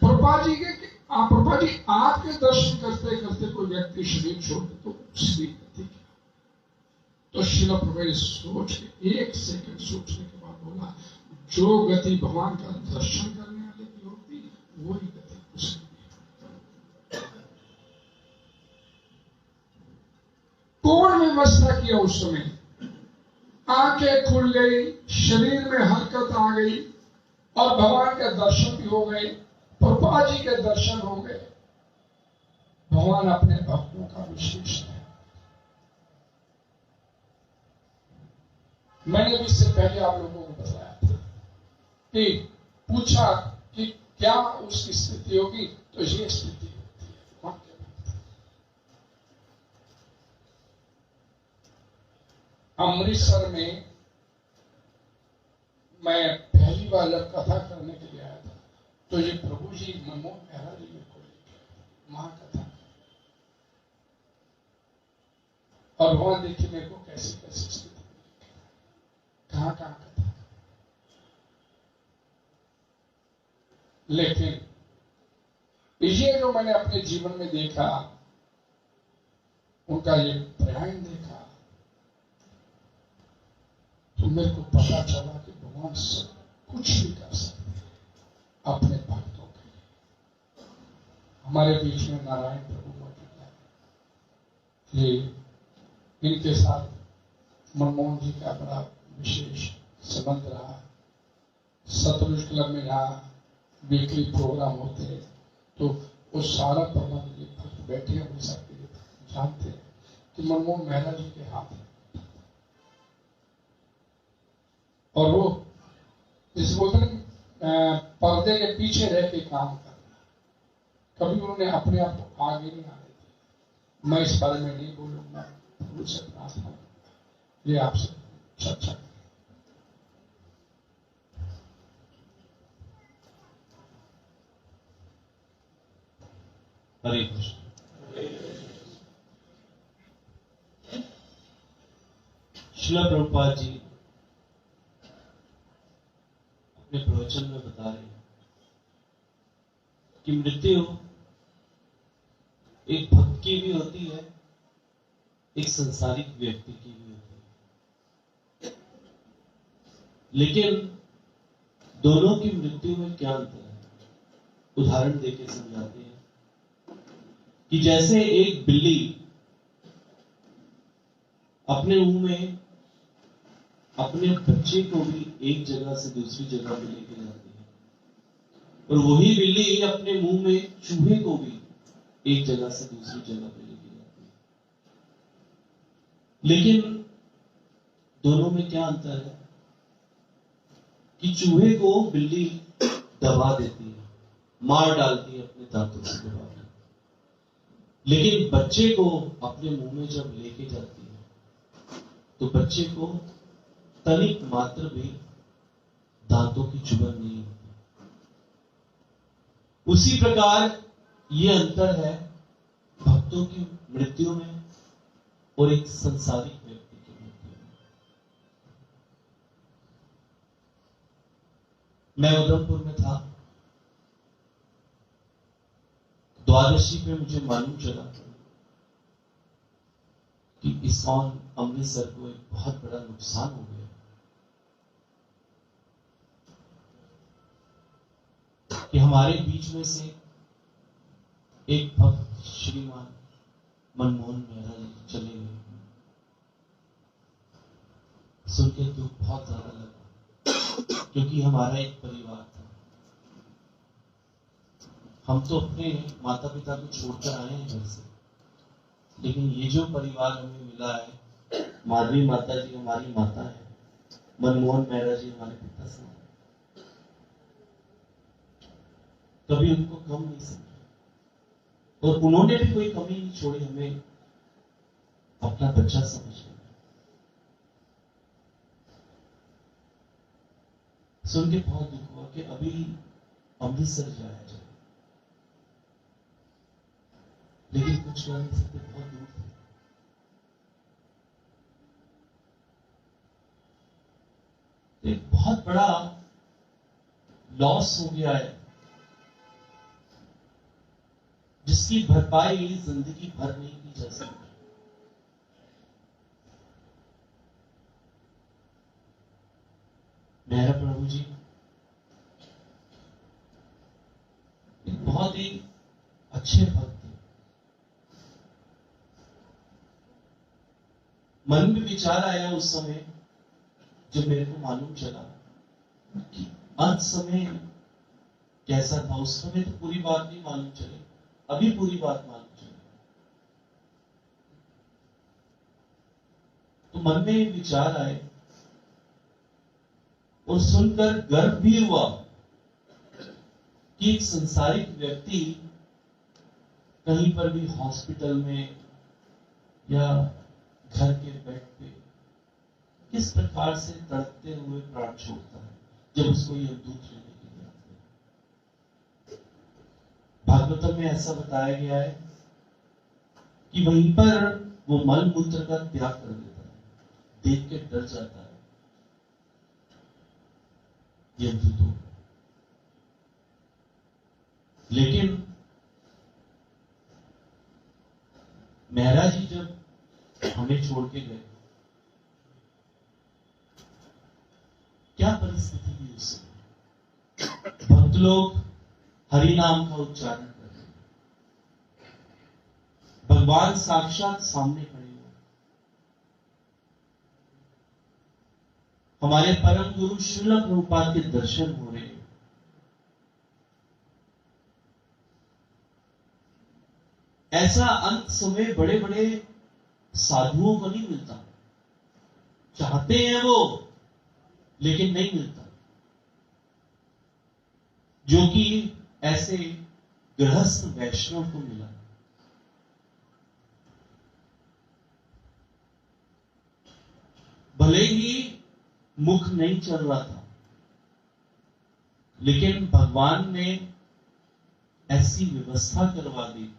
प्रभुपाद जी आपके दर्शन करते करते कोई व्यक्ति शरीर छोड़ दे तो उसकी गति क्या? तो शिला प्रभु ने सोच के 1 सेकंड सोचने के बाद बोला, जो गति भगवान का दर्शन करने वाले की होती वही गति उसकी। पूर्ण व्यवस्था किया उस समय, आंखें खुल गई, शरीर में हरकत आ गई और भगवान के दर्शन भी हो गए, प्रभुपाद जी के दर्शन हो गए। भगवान अपने भक्तों का विशेष है। मैंने भी इससे पहले आप लोगों को बताया था कि पूछा कि क्या उसकी स्थिति होगी, तो ये स्थिति होती है। अमृतसर में मैं पहली बार जब कथा करने के लिए आया था, तो ये प्रभु जी मनमोहन महाराज जी मेरे को लेके महाकथा, और भगवान देखिए मेरे को कैसी कैसी स्थिति, कहां कथा। लेकिन ये जो मैंने अपने जीवन में देखा, उनका ये प्रयाण देखा, तो मेरे को पता चला कि भगवान सब कुछ भी कर सकते हैं अपने भक्तों के लिए। हमारे बीच में नारायण प्रभु मौजूद है, ये इनके साथ मनमोहन जी का बड़ा विशेष संबंध रहा। सतलुज क्लब में यहाँ वीकली प्रोग्राम होते हैं, तो वो सारा प्रबंध ये भक्त बैठे हमेशा के जानते हैं कि मनमोहन महाराज जी के हाथ है। और वो जिस बोलते हैं पर्दे के पीछे रह के काम करना, कभी उन्होंने अपने आप को आगे नहीं आने दिया। मैं इस बारे में नहीं बोलूंगा, प्रभु से प्रार्थना ये आपसे चर्चा करें। हरे कृष्ण। श्रील प्रभुपाद जी अपने प्रवचन में बता रहे हैं कि मृत्यु एक भक्त की भी होती है, एक संसारिक व्यक्ति की भी होती है, लेकिन दोनों की मृत्यु में क्या अंतर है, उदाहरण देके समझाते हैं कि जैसे एक बिल्ली अपने मुंह में अपने बच्चे को भी एक जगह से दूसरी जगह पे लेके जाती है, और वही बिल्ली अपने मुंह में चूहे को भी एक जगह से दूसरी जगह पे लेके जाती है, लेकिन दोनों में क्या अंतर है कि चूहे को बिल्ली दबा देती है, मार डालती है अपने दांतों से दबा के, लेकिन बच्चे को अपने मुंह में जब लेके जाती है तो बच्चे को तनिक मात्र भी दांतों की चुभन नहीं होती। उसी प्रकार ये अंतर है भक्तों की मृत्यु में और एक संसारिक व्यक्ति की मृत्यु में। मैं उधमपुर में था, द्वादशी पे मुझे मालूम चला कि इस्कॉन अमृतसर को एक बहुत बड़ा नुकसान हो गया। कि हमारे बीच में से एक भक्त श्रीमान मनमोहन महाराज चले गए। सुन के दुख बहुत ज्यादा लगा, क्योंकि हमारा एक परिवार था। हम तो अपने माता पिता को छोड़कर आए हैं घर से, लेकिन ये जो परिवार हमें मिला है, माधवी माता जी हमारी माता है, मनमोहन महाराज जी हमारे पिता से, कभी उनको कम नहीं समझा, और उन्होंने भी कोई कमी नहीं छोड़ी हमें अपना बच्चा समझने में। सुन के बहुत दुख हुआ कि अभी अमृतसर जाया जाए, लेकिन कुछ कर नहीं सकते, बहुत दूर थे। एक बहुत बड़ा लॉस हो गया है जिसकी भरपाई जिंदगी भर नहीं की जा सकती। मेरा प्रभु जी एक बहुत ही अच्छे भक्त थे। मन में विचार आया उस समय जब मेरे को मालूम चला कि अंत समय कैसा था। उस समय तो पूरी बात नहीं मालूम चली, अभी पूरी बात मालूम चली। तो मन में विचार आए और सुनकर गर्व भी हुआ कि एक संसारिक व्यक्ति कहीं पर भी हॉस्पिटल में या घर के बेड पे किस प्रकार से तड़पते हुए प्राण छोड़ता है जब उसको यह दूध लेने के लिए आते हैं। भागवतम में ऐसा बताया गया है कि वहीं पर वो मल मूत्र का त्याग कर देता है, देख के डर जाता है यमदूतों। लेकिन महाराज जी जब हमें छोड़ के गए, क्या परिस्थिति थी उस समय। भक्त लोग हरि नाम का उच्चारण कर रहे, भगवान साक्षात सामने खड़े हुए, हमारे परम गुरु श्रील प्रभुपाद के दर्शन हो रहे हैं। ऐसा अंत समय बड़े बड़े साधुओं को नहीं मिलता, चाहते हैं वो लेकिन नहीं मिलता, जो कि ऐसे गृहस्थ वैष्णव को मिला। भले ही मुख नहीं चल रहा था, लेकिन भगवान ने ऐसी व्यवस्था करवा दी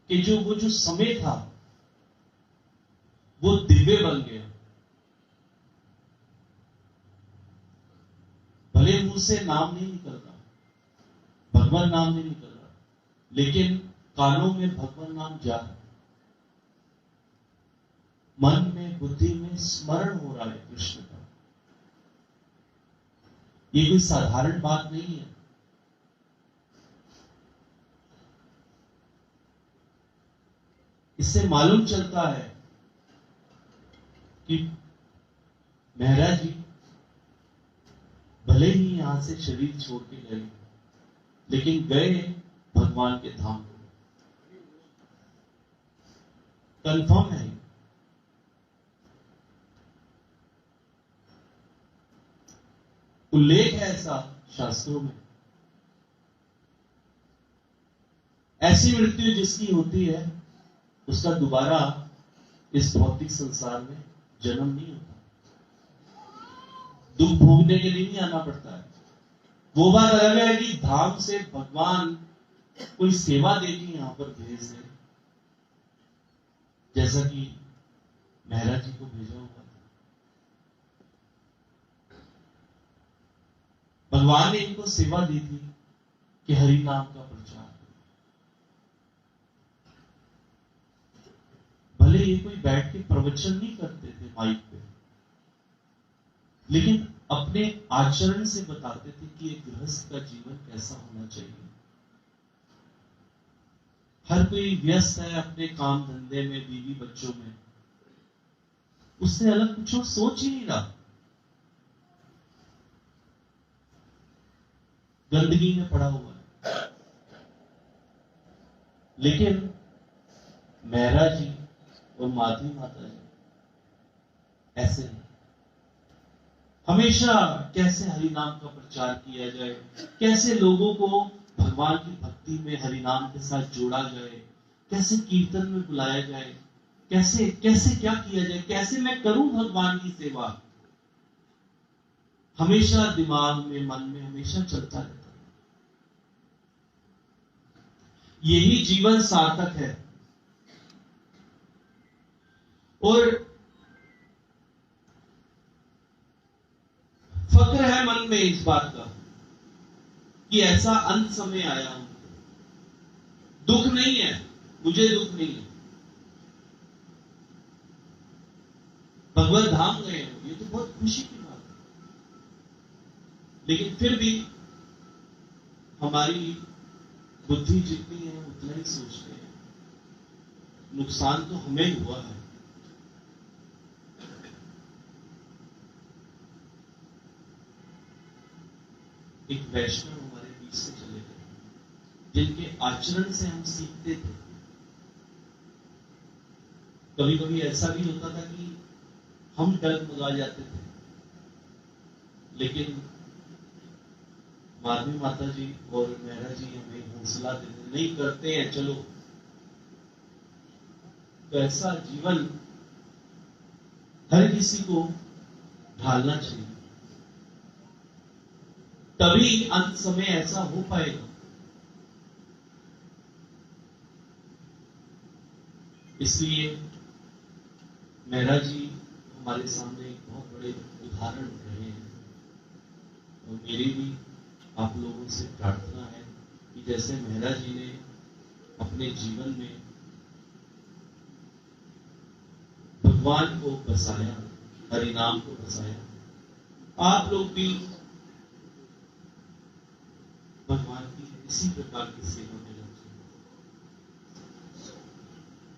कि वो जो समय था वो दिव्य बन गया। भले मुंह से नाम नहीं निकल रहा, भगवान नाम नहीं निकल रहा, लेकिन कानों में भगवान नाम जा रहा, मन में बुद्धि में स्मरण हो रहा है कृष्ण का। ये कोई साधारण बात नहीं है। इससे मालूम चलता है कि महाराज जी भले ही यहां से शरीर छोड़ के गए, लेकिन गए भगवान के धाम को। कंफर्म है। उल्लेख है ऐसा शास्त्रों में। ऐसी मृत्यु जिसकी होती है उसका दोबारा इस भौतिक संसार में जन्म नहीं होता, दुख भोगने के लिए नहीं आना पड़ता है। वो बात अलग है कि धाम से भगवान कोई सेवा देके यहां पर भेज दे, जैसा कि महाराज जी को भेजा हुआ था। भगवान ने इनको सेवा दी थी कि हरि नाम का प्रचार। भले ये कोई बैठ के प्रवचन नहीं करते थे माइक पे, लेकिन अपने आचरण से बताते थे कि एक गृहस्थ का जीवन कैसा होना चाहिए। हर कोई व्यस्त है अपने काम धंधे में, बीवी बच्चों में, उससे अलग कुछ और सोच ही नहीं रहा, गंदगी में पड़ा हुआ है। लेकिन महाराज जी और माधवी माता जी ऐसे नहीं। हमेशा कैसे हरि नाम का प्रचार किया जाए, कैसे लोगों को भगवान की भक्ति में हरि नाम के साथ जोड़ा जाए, कैसे कीर्तन में बुलाया जाए, कैसे कैसे क्या किया जाए, कैसे मैं करूं भगवान की सेवा, हमेशा दिमाग में मन में हमेशा चलता रहता है। यही जीवन सार्थक है। और फक्र है मन में इस बात का कि ऐसा अंत समय आया हूं। दुख नहीं है, मुझे दुख नहीं है। भगवत धाम गए हैं, ये तो बहुत खुशी की बात है। लेकिन फिर भी हमारी बुद्धि जितनी है उतना ही सोचते हैं। नुकसान तो हमें हुआ है। एक वैष्णव हमारे बीच से चले गए, जिनके आचरण से हम सीखते थे। कभी कभी ऐसा भी होता था कि हम डगमगा जाते थे, लेकिन माधवी माता जी और मेहरा जी हमें हौसला देते, नहीं करते हैं चलो। तो ऐसा जीवन हर किसी को ढालना चाहिए, तभी अंत समय ऐसा हो पाएगा। इसलिए मेहरा जी हमारे सामने एक बहुत बड़े उदाहरण रहे हैं, और मेरी भी आप लोगों से प्रार्थना है कि जैसे मेहरा जी ने अपने जीवन में भगवान को बसाया, हरिनाम को बसाया, आप लोग भी भगवान की इसी प्रकार की सेवा में लगे।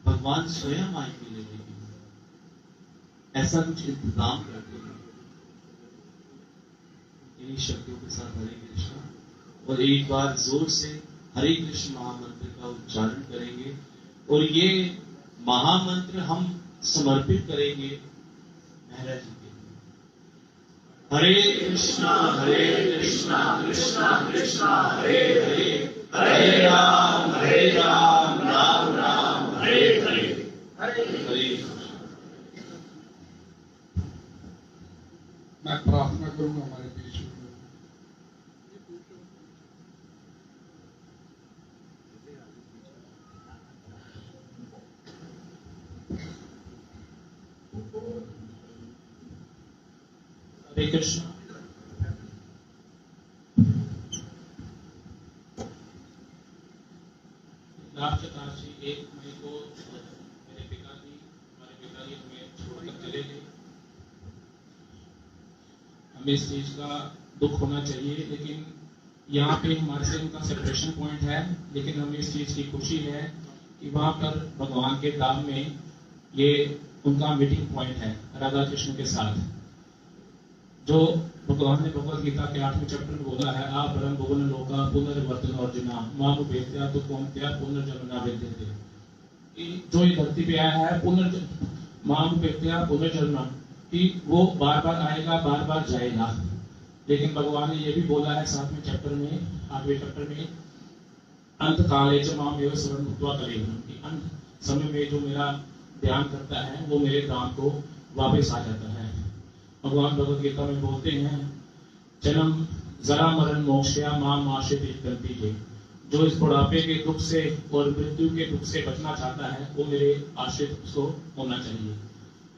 भगवान स्वयं आएंगे लेने के लिए, ऐसा कुछ इंतजाम करते हैं। इन्हीं शब्दों के साथ हरे कृष्णा, और एक बार जोर से हरे कृष्ण महामंत्र का उच्चारण करेंगे, और ये महामंत्र हम समर्पित करेंगे मेहरा जी के लिए। हरे कृष्णा कृष्णा कृष्णा हरे हरे, हरे राम राम राम हरे हरे, हरे। मैं प्रार्थना करूंगा हमारे बीच में। हरे कृष्ण। लास्ट काशी 1 मई को हमारे पिताजी हमें छोड़कर चले गए। हमें इस चीज का दुख होना चाहिए, लेकिन यहाँ पे हमारे से उनका सेपरेशन पॉइंट है, लेकिन हमें इस चीज की खुशी है कि वहां पर भगवान के धाम में ये उनका मीटिंग पॉइंट है राधा कृष्ण के साथ। जो भगवान ने भगवत गीता के 8वें चैप्टर में बोला है, आप परम भुवन लोका पुनर्वर्तन अर्जुना माम भेद्या तो कौंत्या पुनर्जन्मना विद्यते। जो ये धरती पे आया है माम भेद्या पुनर्जन्म, कि वो बार बार आएगा, बार बार जाएगा। लेकिन भगवान ने ये भी बोला है 7वें चैप्टर में, 8वें चैप्टर में, अंत काले च माम एव शरण भूत्वा कलेवरम, कि अंत समय में जो मेरा ध्यान करता है वो मेरे धाम को वापस आ जाता है। भगवान भगवत गीता में बोलते हैं, जन्म जरा मरण मोक्षया माम आश्रित गति के। जो इस बुढ़ापे के दुख से और मृत्यु के दुख से बचना चाहता है वो मेरे आश्रित उसको होना चाहिए।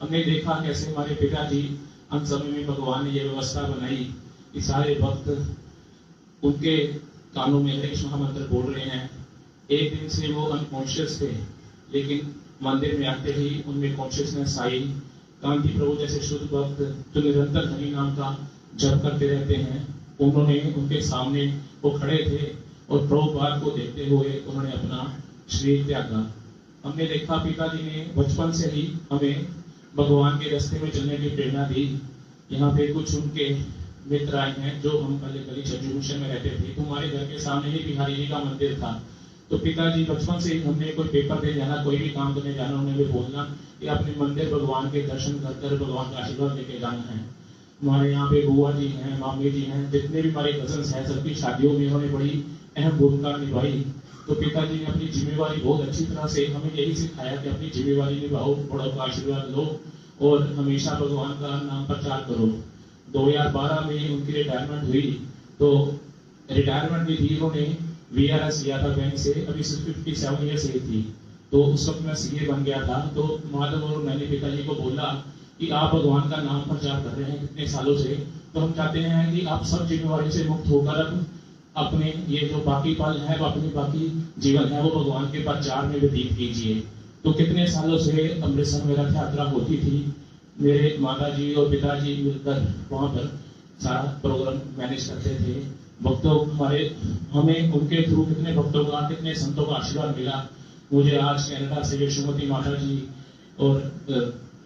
हमने देखा कैसे हमारे पिताजी अंत समय में भगवान ने ये व्यवस्था बनाई कि सारे भक्त उनके कानों में हरे कृष्ण महामंत्र बोल रहे हैं। एक दिन से वो अनकॉन्शियस थे, लेकिन मंदिर में आते ही उनमें कॉन्शियसनेस आई। कांति प्रभु जैसे शुद्ध भक्त जो निरंतर हरि नाम का जप करते रहते हैं, उन्होंने उनके सामने वो खड़े थे और प्रभुपाद को देखते हुए उन्होंने अपना शरीर त्यागा। हमने देखा पिताजी ने बचपन से ही हमें भगवान के रास्ते में चलने की प्रेरणा दी। यहाँ पे कुछ उनके मित्र आए हैं जो हम पहले गली छज्जू मिशन में रहते थे, तुम्हारे घर के सामने ही बिहारी जी का मंदिर था। तो पिताजी बचपन से ही हमने कोई पेपर दे जाना, कोई भी काम करने जाना, उन्हें भी बोलना कि अपने मंदिर भगवान के दर्शन कर भगवान का आशीर्वाद लेके जाना है। हमारे यहाँ पे बुआ जी हैं, मामी जी हैं, जितने भी हमारे कजन्स हैं, सबकी शादियों में उन्होंने बड़ी अहम भूमिका निभाई। तो पिताजी ने अपनी जिम्मेवारी बहुत अच्छी तरह से हमें यही सिखाया कि अपनी जिम्मेवारी निभाओ, बड़ों का आशीर्वाद लो और हमेशा भगवान का नाम प्रचार करो। 2012 में उनकी रिटायरमेंट हुई, तो रिटायरमेंट भी थी, उन्होंने VRS लिया था बैंक से, अभी 57 ईयर्स एज थी। तो उस वक्त मैं CA बन गया था। तो माधव और मैंने पिताजी को बोला कि आप भगवान का नाम प्रचार कर रहे हैं कितने सालों से, तो हम चाहते हैं कि आप सब जिम्मेवारी से मुक्त होकर अब अपने ये जो बाकी पल है, वो अपनी बाकी जीवन है, वो भगवान के प्रचार में व्यतीत कीजिए। तो कितने सालों से अमृतसर में रथ यात्रा होती थी, मेरे माता जी और पिताजी मिलकर वहाँ पर सारा प्रोग्राम मैनेज करते थे। भक्तों हमें उनके थ्रू कितने भक्तों का, कितने संतों का आशीर्वाद मिला। मुझे आज कनाडा से यशोमती माता जी और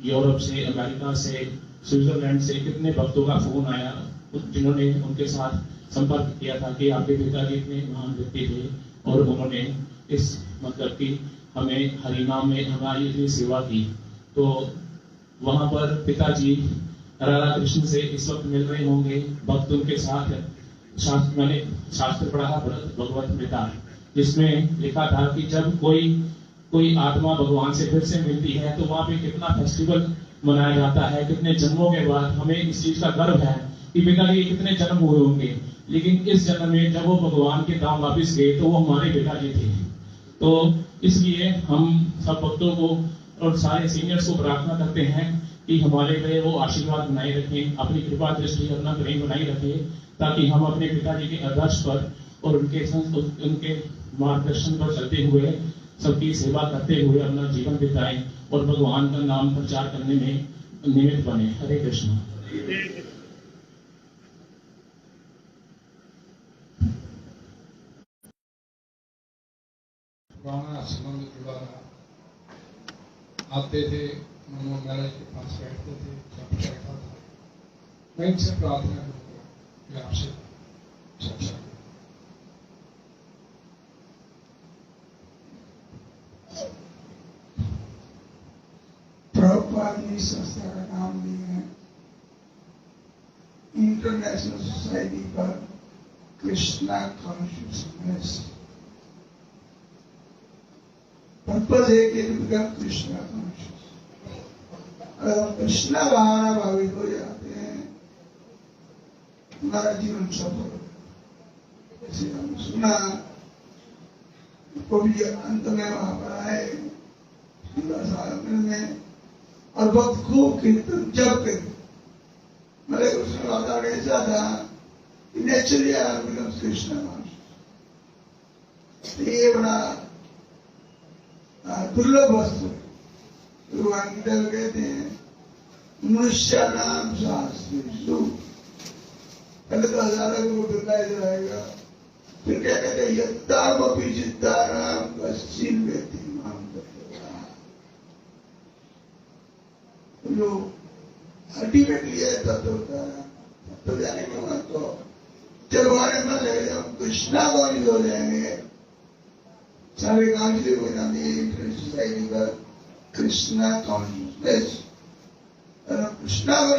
यूरोप से, अमेरिका से, स्विट्जरलैंड से कितने भक्तों का फोन आया, जिन्होंने उनके साथ संपर्क किया था कि आपके पिताजी इतने महान व्यक्ति थे और उन्होंने इस मतलब की हमें हरिनाम में हमारी इतनी सेवा की। तो वहां पर पिताजी राधा कृष्ण से इस वक्त मिल रहे होंगे, भक्त उनके साथ मैंने शास्त्र पढ़ा भगवत गीता, जिसमें लिखा था कि जब कोई आत्मा भगवान से फिर से मिलती है तो वहां पे कितना फेस्टिवल मनाया जाता है, कितने जन्मों के बाद हमें इस चीज का गर्व है कि पिताजी कितने जन्म हुए होंगे, लेकिन इस जन्म में जब वो भगवान के धाम वापिस गए तो वो हमारे पिताजी थे। तो इसलिए हम सब भक्तों को और सारे सीनियर्स को प्रार्थना करते हैं कि हमारे लिए वो आशीर्वाद बनाए रखें, अपनी कृपा दृष्टि अपना प्रेम बनाए रखें, ताकि हम अपने पिताजी के आदर्श पर और उनके मार्गदर्शन पर चलते हुए सबकी सेवा करते हुए अपना जीवन बिताएं और भगवान का नाम प्रचार करने में निमित्त बने। हरे कृष्ण। पुराना संबंध जुड़ा रहा, आते थे मनोहर महाराज के पास बैठते थे, जब बैठा था मैं इनसे प्रार्थना करूंगा कि आपसे चर्चा करूं। प्रभुपाद ने संस्था का नाम दिया है international society for Krishna consciousness. Purpose है कि बिकम कृष्णा कॉन्शियस। अगर हम कृष्णा भावना भावित हो जाते हैं, हमारा जीवन सफल हो। जैसे हम सुना कवि अंत में वहां पर आए में और बहुत खूब कीर्तन जब कर मेरे कृष्ण वादा ऐसा था कि नेचुरली बिकम कृष्णा कॉन्शियस। ये बड़ा दुर्लभ वस्तु भगवान गीता में कहते हैं मनुष्य नाम शास्त्र पहले तो हजारों को दिखाया जाएगा, फिर क्या कहते हैं यत्ताम अपि चित्तानाम कश्चिन व्यक्ति माम तत्त्वतः। जो अल्टीमेटली है तत्व तो जाने के बाद तो जब हमारे मन लगे जब कृष्णा को नहीं हो जाएंगे, सारे काउंसिल हो जाती है इंटरनेशनल सोसाइटी का कृष्णा कॉन्शियसनेस। कृष्णा को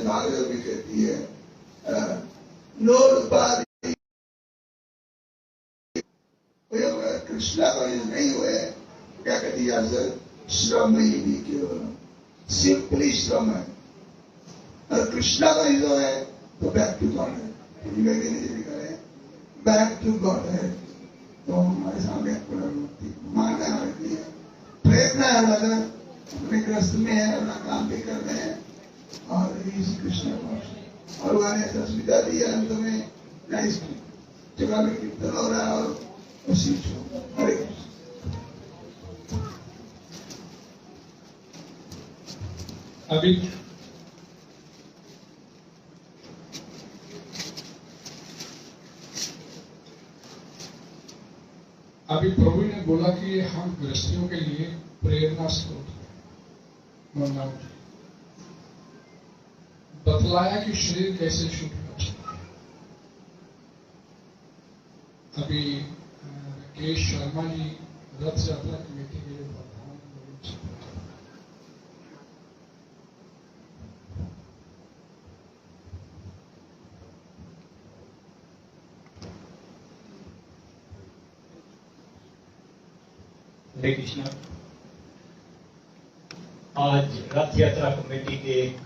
भागवत भी कहती है नोपाधि कृष्णा को नहीं हुए क्या कहती है सर, श्रम ही नहीं केवल सिंपली श्रम है। और कृष्णा का जो है तो बैक टू गॉड है, बैक टू गॉड है। तो हमारे सामने मांगना है, प्रयत्न है, अगर अपने ग्रस्त में है, अपना काम भी कर रहे हैं और इसी कृष्ण और उन्होंने ऐसा सुविधा दी है अंत में नाइस जगह में कीर्तन हो रहा है और उसी हरे अभी प्रभु ने बोला कि हम गृहस्थियों के लिए प्रेरणा स्रोत है, बतलाया कि शरीर कैसे शुद्ध कर सकते हैं। अभी राकेश शर्मा जी रथ यात्रा कमेटी के प्रधान हरे कृष्णा। आज रथ यात्रा कमेटी के एक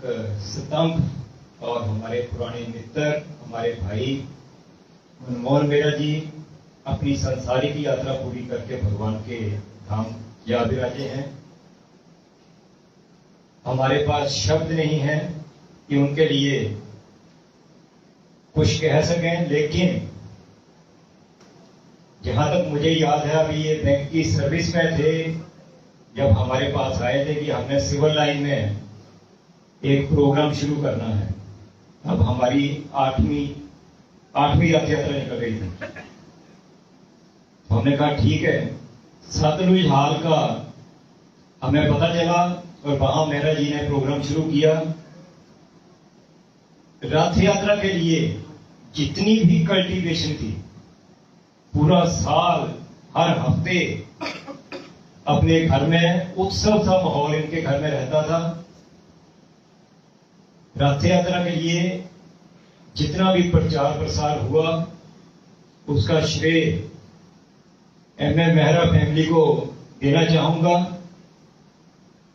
स्तंभ और हमारे पुराने मित्र, हमारे भाई मनमोहन मेहरा जी अपनी संसारिक यात्रा पूरी करके भगवान के धाम जा विराजे हैं। हमारे पास शब्द नहीं है कि उनके लिए कुछ कह सकें, लेकिन जहां तक मुझे याद है अभी ये बैंक की सर्विस में थे जब हमारे पास आए थे कि हमने सिविल लाइन में एक प्रोग्राम शुरू करना है। अब हमारी आठवीं रथ यात्रा निकल रही थी। तो हमने कहा ठीक है, सतलुज हाल का हमें पता चला और वहां मेहरा जी ने प्रोग्राम शुरू किया। रथ यात्रा के लिए जितनी भी कल्टीवेशन थी, पूरा साल हर हफ्ते अपने घर में उत्सव सा माहौल इनके घर में रहता था। रथ यात्रा के लिए जितना भी प्रचार प्रसार हुआ उसका श्रेय एमए मेहरा फैमिली को देना चाहूंगा।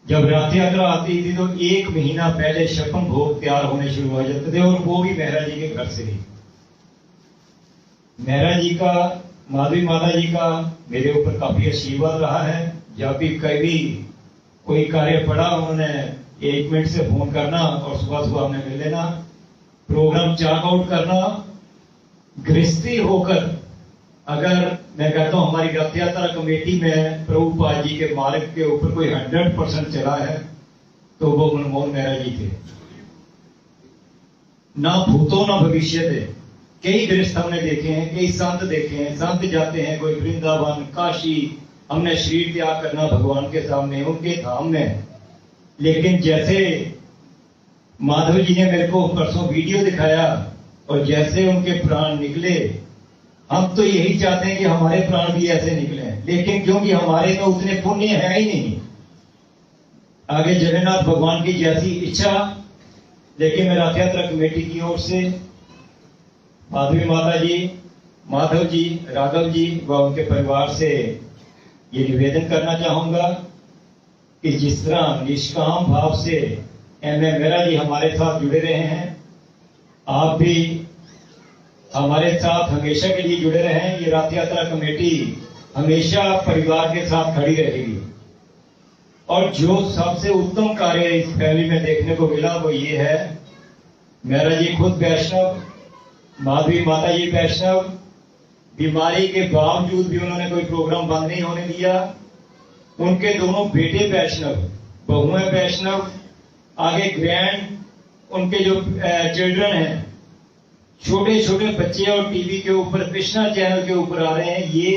जब रथ यात्रा आती थी तो 1 महीना पहले छप्पन भोग तैयार होने शुरू हो जाते थे और वो भी मेहरा जी के घर से ही। मेहरा जी का, माधवी माता जी का मेरे ऊपर काफी आशीर्वाद रहा है। जब भी कभी कोई कार्य पड़ा उन्होंने 1 मिनट से फोन करना और सुबह सुबह हमें मिल लेना, प्रोग्राम चेक आउट करना। गृहस्थी होकर अगर मैं कहता हूं हमारी रथ यात्रा कमेटी में प्रभुपाद जी के मार्ग के ऊपर कोई 100% चला है तो वो मनमोहन मेहरा जी थे। ना भूतो ना भविष्य थे। कई गृहस्थ हमने देखे हैं, कई संत देखे हैं, संत जाते हैं कोई वृंदावन, काशी, हमने शरीर त्याग करना भगवान के सामने, उनके धाम में। लेकिन जैसे माधव जी ने मेरे को परसों वीडियो दिखाया और जैसे उनके प्राण निकले, हम तो यही चाहते हैं कि हमारे प्राण भी ऐसे निकले, लेकिन क्योंकि हमारे में उतने पुण्य है ही नहीं। आगे जगन्नाथ भगवान की जैसी इच्छा। लेकिन मैं रथ यात्रा कमेटी की ओर से माधवी माता जी, माधव जी, राघव जी व उनके परिवार से ये निवेदन करना चाहूंगा कि जिस तरह निष्काम भाव से एमए मेहरा जी हमारे साथ जुड़े रहे हैं, आप भी हमारे साथ हमेशा के लिए जुड़े रहें। ये रथ यात्रा कमेटी हमेशा परिवार के साथ खड़ी रहेगी। और जो सबसे उत्तम कार्य इस फैमिली में देखने को मिला वो ये है, मेहरा जी खुद वैष्णव, माधवी माता जी वैष्णव, बीमारी के बावजूद भी उन्होंने कोई प्रोग्राम बंद नहीं होने दिया। उनके दोनों बेटे वैष्णव, बहुएं वैष्णव, आगे ग्रैंड उनके जो चिल्ड्रन हैं, छोटे छोटे बच्चे और टीवी के ऊपर, कृष्णा चैनल के ऊपर आ रहे हैं। ये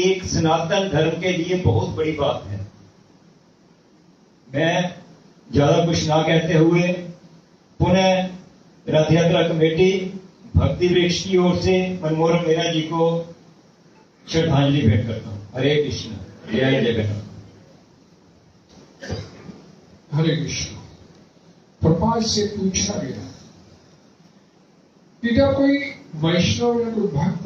एक सनातन धर्म के लिए बहुत बड़ी बात है। मैं ज्यादा कुछ ना कहते हुए पुनः रथ यात्रा कमेटी भक्ति वृक्ष की ओर से मनमोहन मेहरा जी को श्रद्धांजलि भेंट करता हूं। हरे कृष्ण, जय जगन्नाथ। हरे कृष्ण। प्रपात से पूछा गया कि जब कोई वैष्णव या कोई भक्त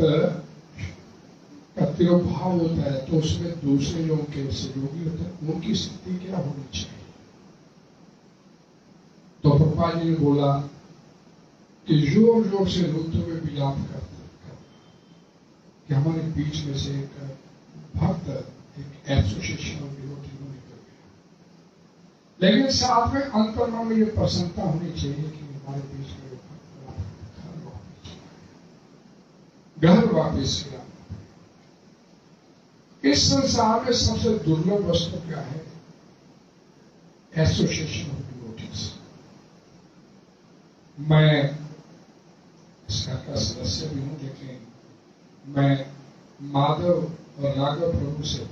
का तिरोभाव होता है तो उसमें दूसरे लोगों के सहयोगी होते हैं, उनकी स्थिति क्या होनी चाहिए? तो प्रपात जी ने बोला कि जोर जोर से रोते हुए विलाप करते कि हमारे बीच में से एक भक्त, एक एसोसिएशन ऑफ डिवोटी निकल गया। लेकिन साथ में अंतर्मन में ये प्रसन्नता होनी चाहिए कि हमारे बीच में घर वापिस गया। इस संसार में सबसे दुर्लभ वस्तु क्या है? Association of devotees. मैं इस घर का सदस्य भी हूं, लेकिन मैं माधव और राघव प्रभु से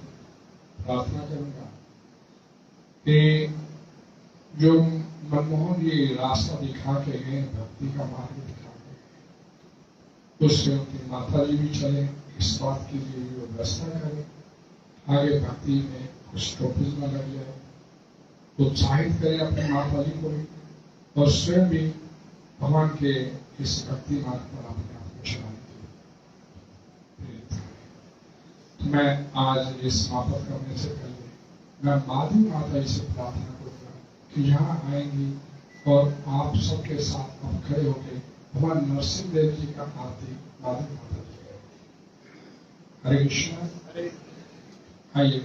प्रार्थना करूंगा कि जो मनमोहन जी रास्ता दिखा के गए, भक्ति का मार्ग दिखा के, उससे उनकी माता जी भी चले, इस बात के लिए वो व्यवस्था करें, आगे भक्ति में कुछ टॉपिक में लग जाए, उत्साहित करें अपनी माता जी को भी, और स्वयं भी भगवान के इस भक्ति मार्ग पर अपने आप को चलाने के लिए प्रेरित करें। तो मैं आज ये समाप्त करने से पहले मैं माधवी माता जी से प्रार्थना करूंगा कि यहाँ आएंगी और आप सबके साथ आप खड़े होकर भगवान नरसिंह देव जी का आरती माधवी माता जी करेंगे। हरे कृष्ण। आइए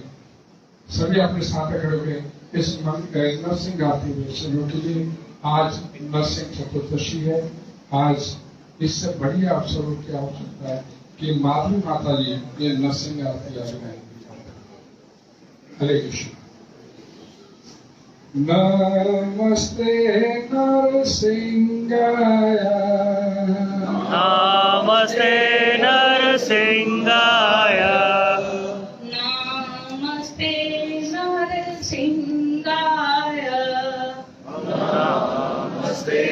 सभी अपने साथ खड़े होकर इस नरसिंह आरती में सहयोग के लिए। आज नरसिंह चतुर्दशी है। आज इससे बढ़िया अवसरों की आवश्यकता है कि माधवी माता जी ये नरसिंह आरती गाएंगी। हरे कृष्ण। नमस्ते नरसिंहाय, नमस्ते नरसिंहाय, नमस्ते नरसिंहाय, नमस्ते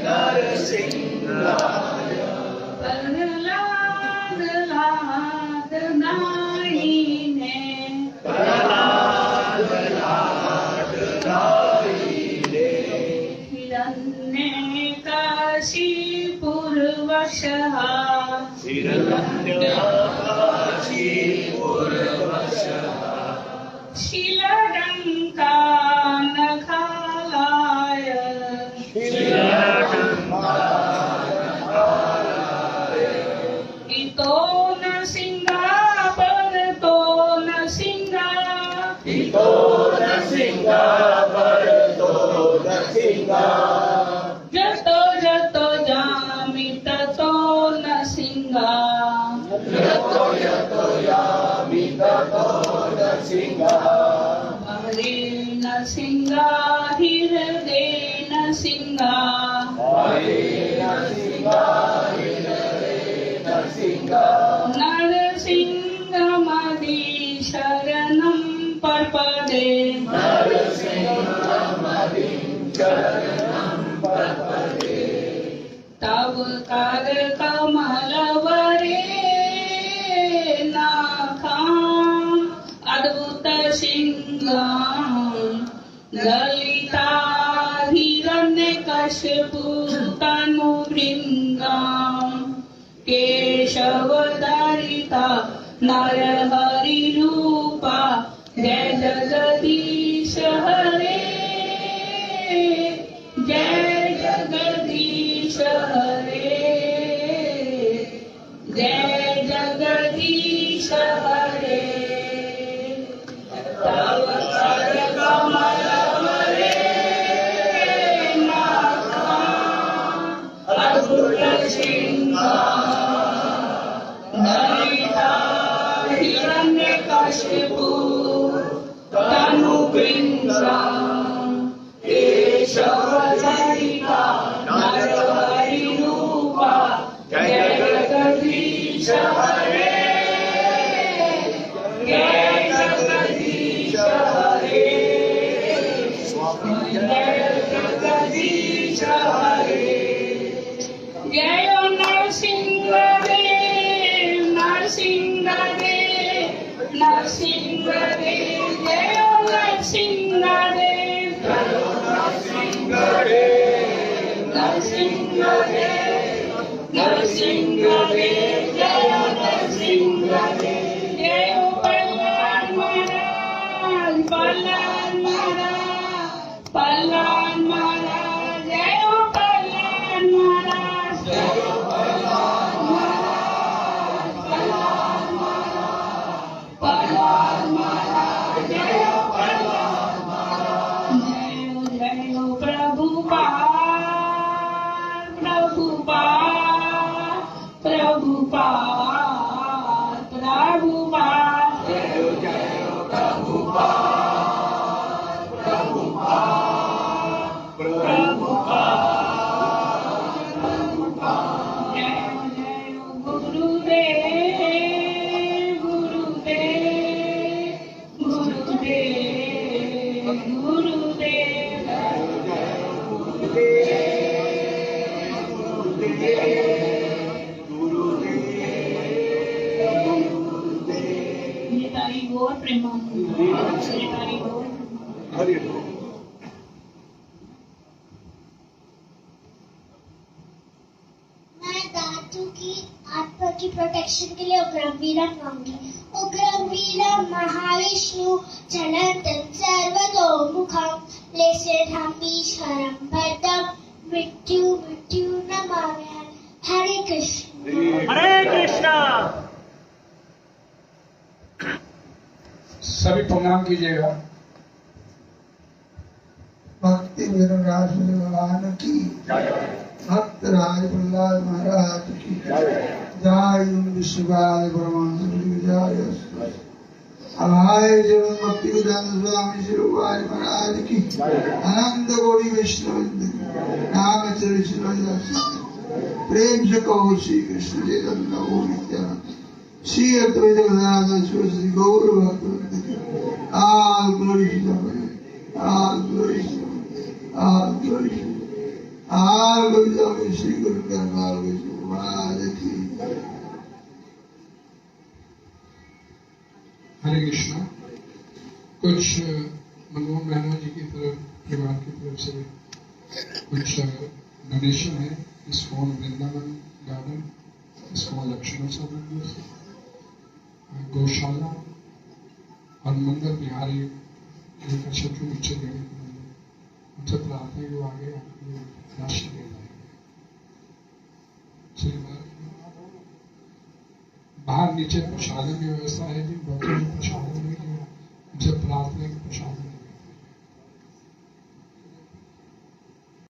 नरसिंहाय, प्रहलाद लाद नाईने, प्रहलाद लाद नाईने, हिरण्यकशिपुर्वशः, हिरण्यकशिपुर्वशः, शिलडङ्कानखालाय, इतो नरसिंहा परतो नरसिंहा, इतो नरसिंहा परतो नरसिंहा, जतो जतो जामि ततो नरसिंहा, यतो यतो यामि ततो नरसिंहा, हरे नरसिंहा हृदे नरसिंहा, हरे नरसिंहा हरे नरसिंहा, नरसिंहमदि शरणं पर्पदे, नरसिंहमदिं शरणं प्रपद्ये, तव कर कमलवरे नाखाम् अद्भुत सिंहाम्, ललिता हिरण्यकशिपु तनुभृङ्गाम्, केशवधरिता नरहरिरूपा, जय जगदीश हरे, जय जगदीश हरे, जय जगदीश हरे। तव कर कमलवरे नाखाम् अद्भुत सिंहाम्, ललिता हिरण्यकशिपु तनुभृङ्गाम्, केशवधरिता नरहरिरूपा, जय जगदीश हरे, जय जगदीश हरे, जय जगदीश हरे। जय नरसिंहदेव नरसिंहदेव नरसिंहदेव, जय नरसिंहदेव नरसिंहदेव नरसिंहदेव, जय नरसिंहदेव, जय प्रहलाद महाराज प्रहलाद महाराज प्रहलाद महाराज, जय प्रहलाद महाराज, जय प्रहलाद महाराज प्रहलाद महाराज प्रहलाद महाराज, जय प्रहलाद महाराज, जय जय प्रभुपाद प्रभुपाद प्रभुपाद प्रभुपाद, जय जय प्रभुपाद प्रभुपाद प्रभुपाद, जय जय गुरुदेव गुरुदेव गुरुदेव गुरुदेव, तारी गौर प्रेमानंद, तारी गौर मैं दादू की आत्मा की प्रोटेक्शन के लिए उग्रवीरम मांगी। उग्रवीरम महाविष्णु जलंतम सर्वतोमुखम लेशेधामीश्वरम भद्रम मृत्यु मृत्यु नमाम्यहम्। हरे कृष्ण। हरे कृष्णा। सभी प्रणाम कीजिएगा। भक्ति विरराज भगवान की, भक्त राज प्रहलाद महाराज की, जय विश्वकाल ब्रह्मांड जय अभाय जगन भक्ति विदान स्वामी श्री रूपाल महाराज की अनंत कोटि वैष्णव नाम चरित्र प्रेम से कहो श्री कृष्ण चैतन्य प्रभु नित्यानंद श्री अद्वैत गदाधर श्री गौर भक्तवृंद की all glory to the all glory all glory all glory Shri गुरु करनाल विष्णु महाराज की हरे कृष्णा। कुछ मनमोहन मेहरा जी की तरफ परिवार की तरफ से कुछ डोनेशन है ISKCON Vrindavan garden, ISKCON Laxman सा मंदिर से, गौशाला और मंदिर बिहारी शत्रु नीचे देने के लिए उनसे प्रार्थना जो आगे राशि दे पाएंगे। बाहर नीचे प्रसादन की व्यवस्था है, जिन बच्चों को प्रसादन नहीं किया उनसे प्रार्थना की प्रसादन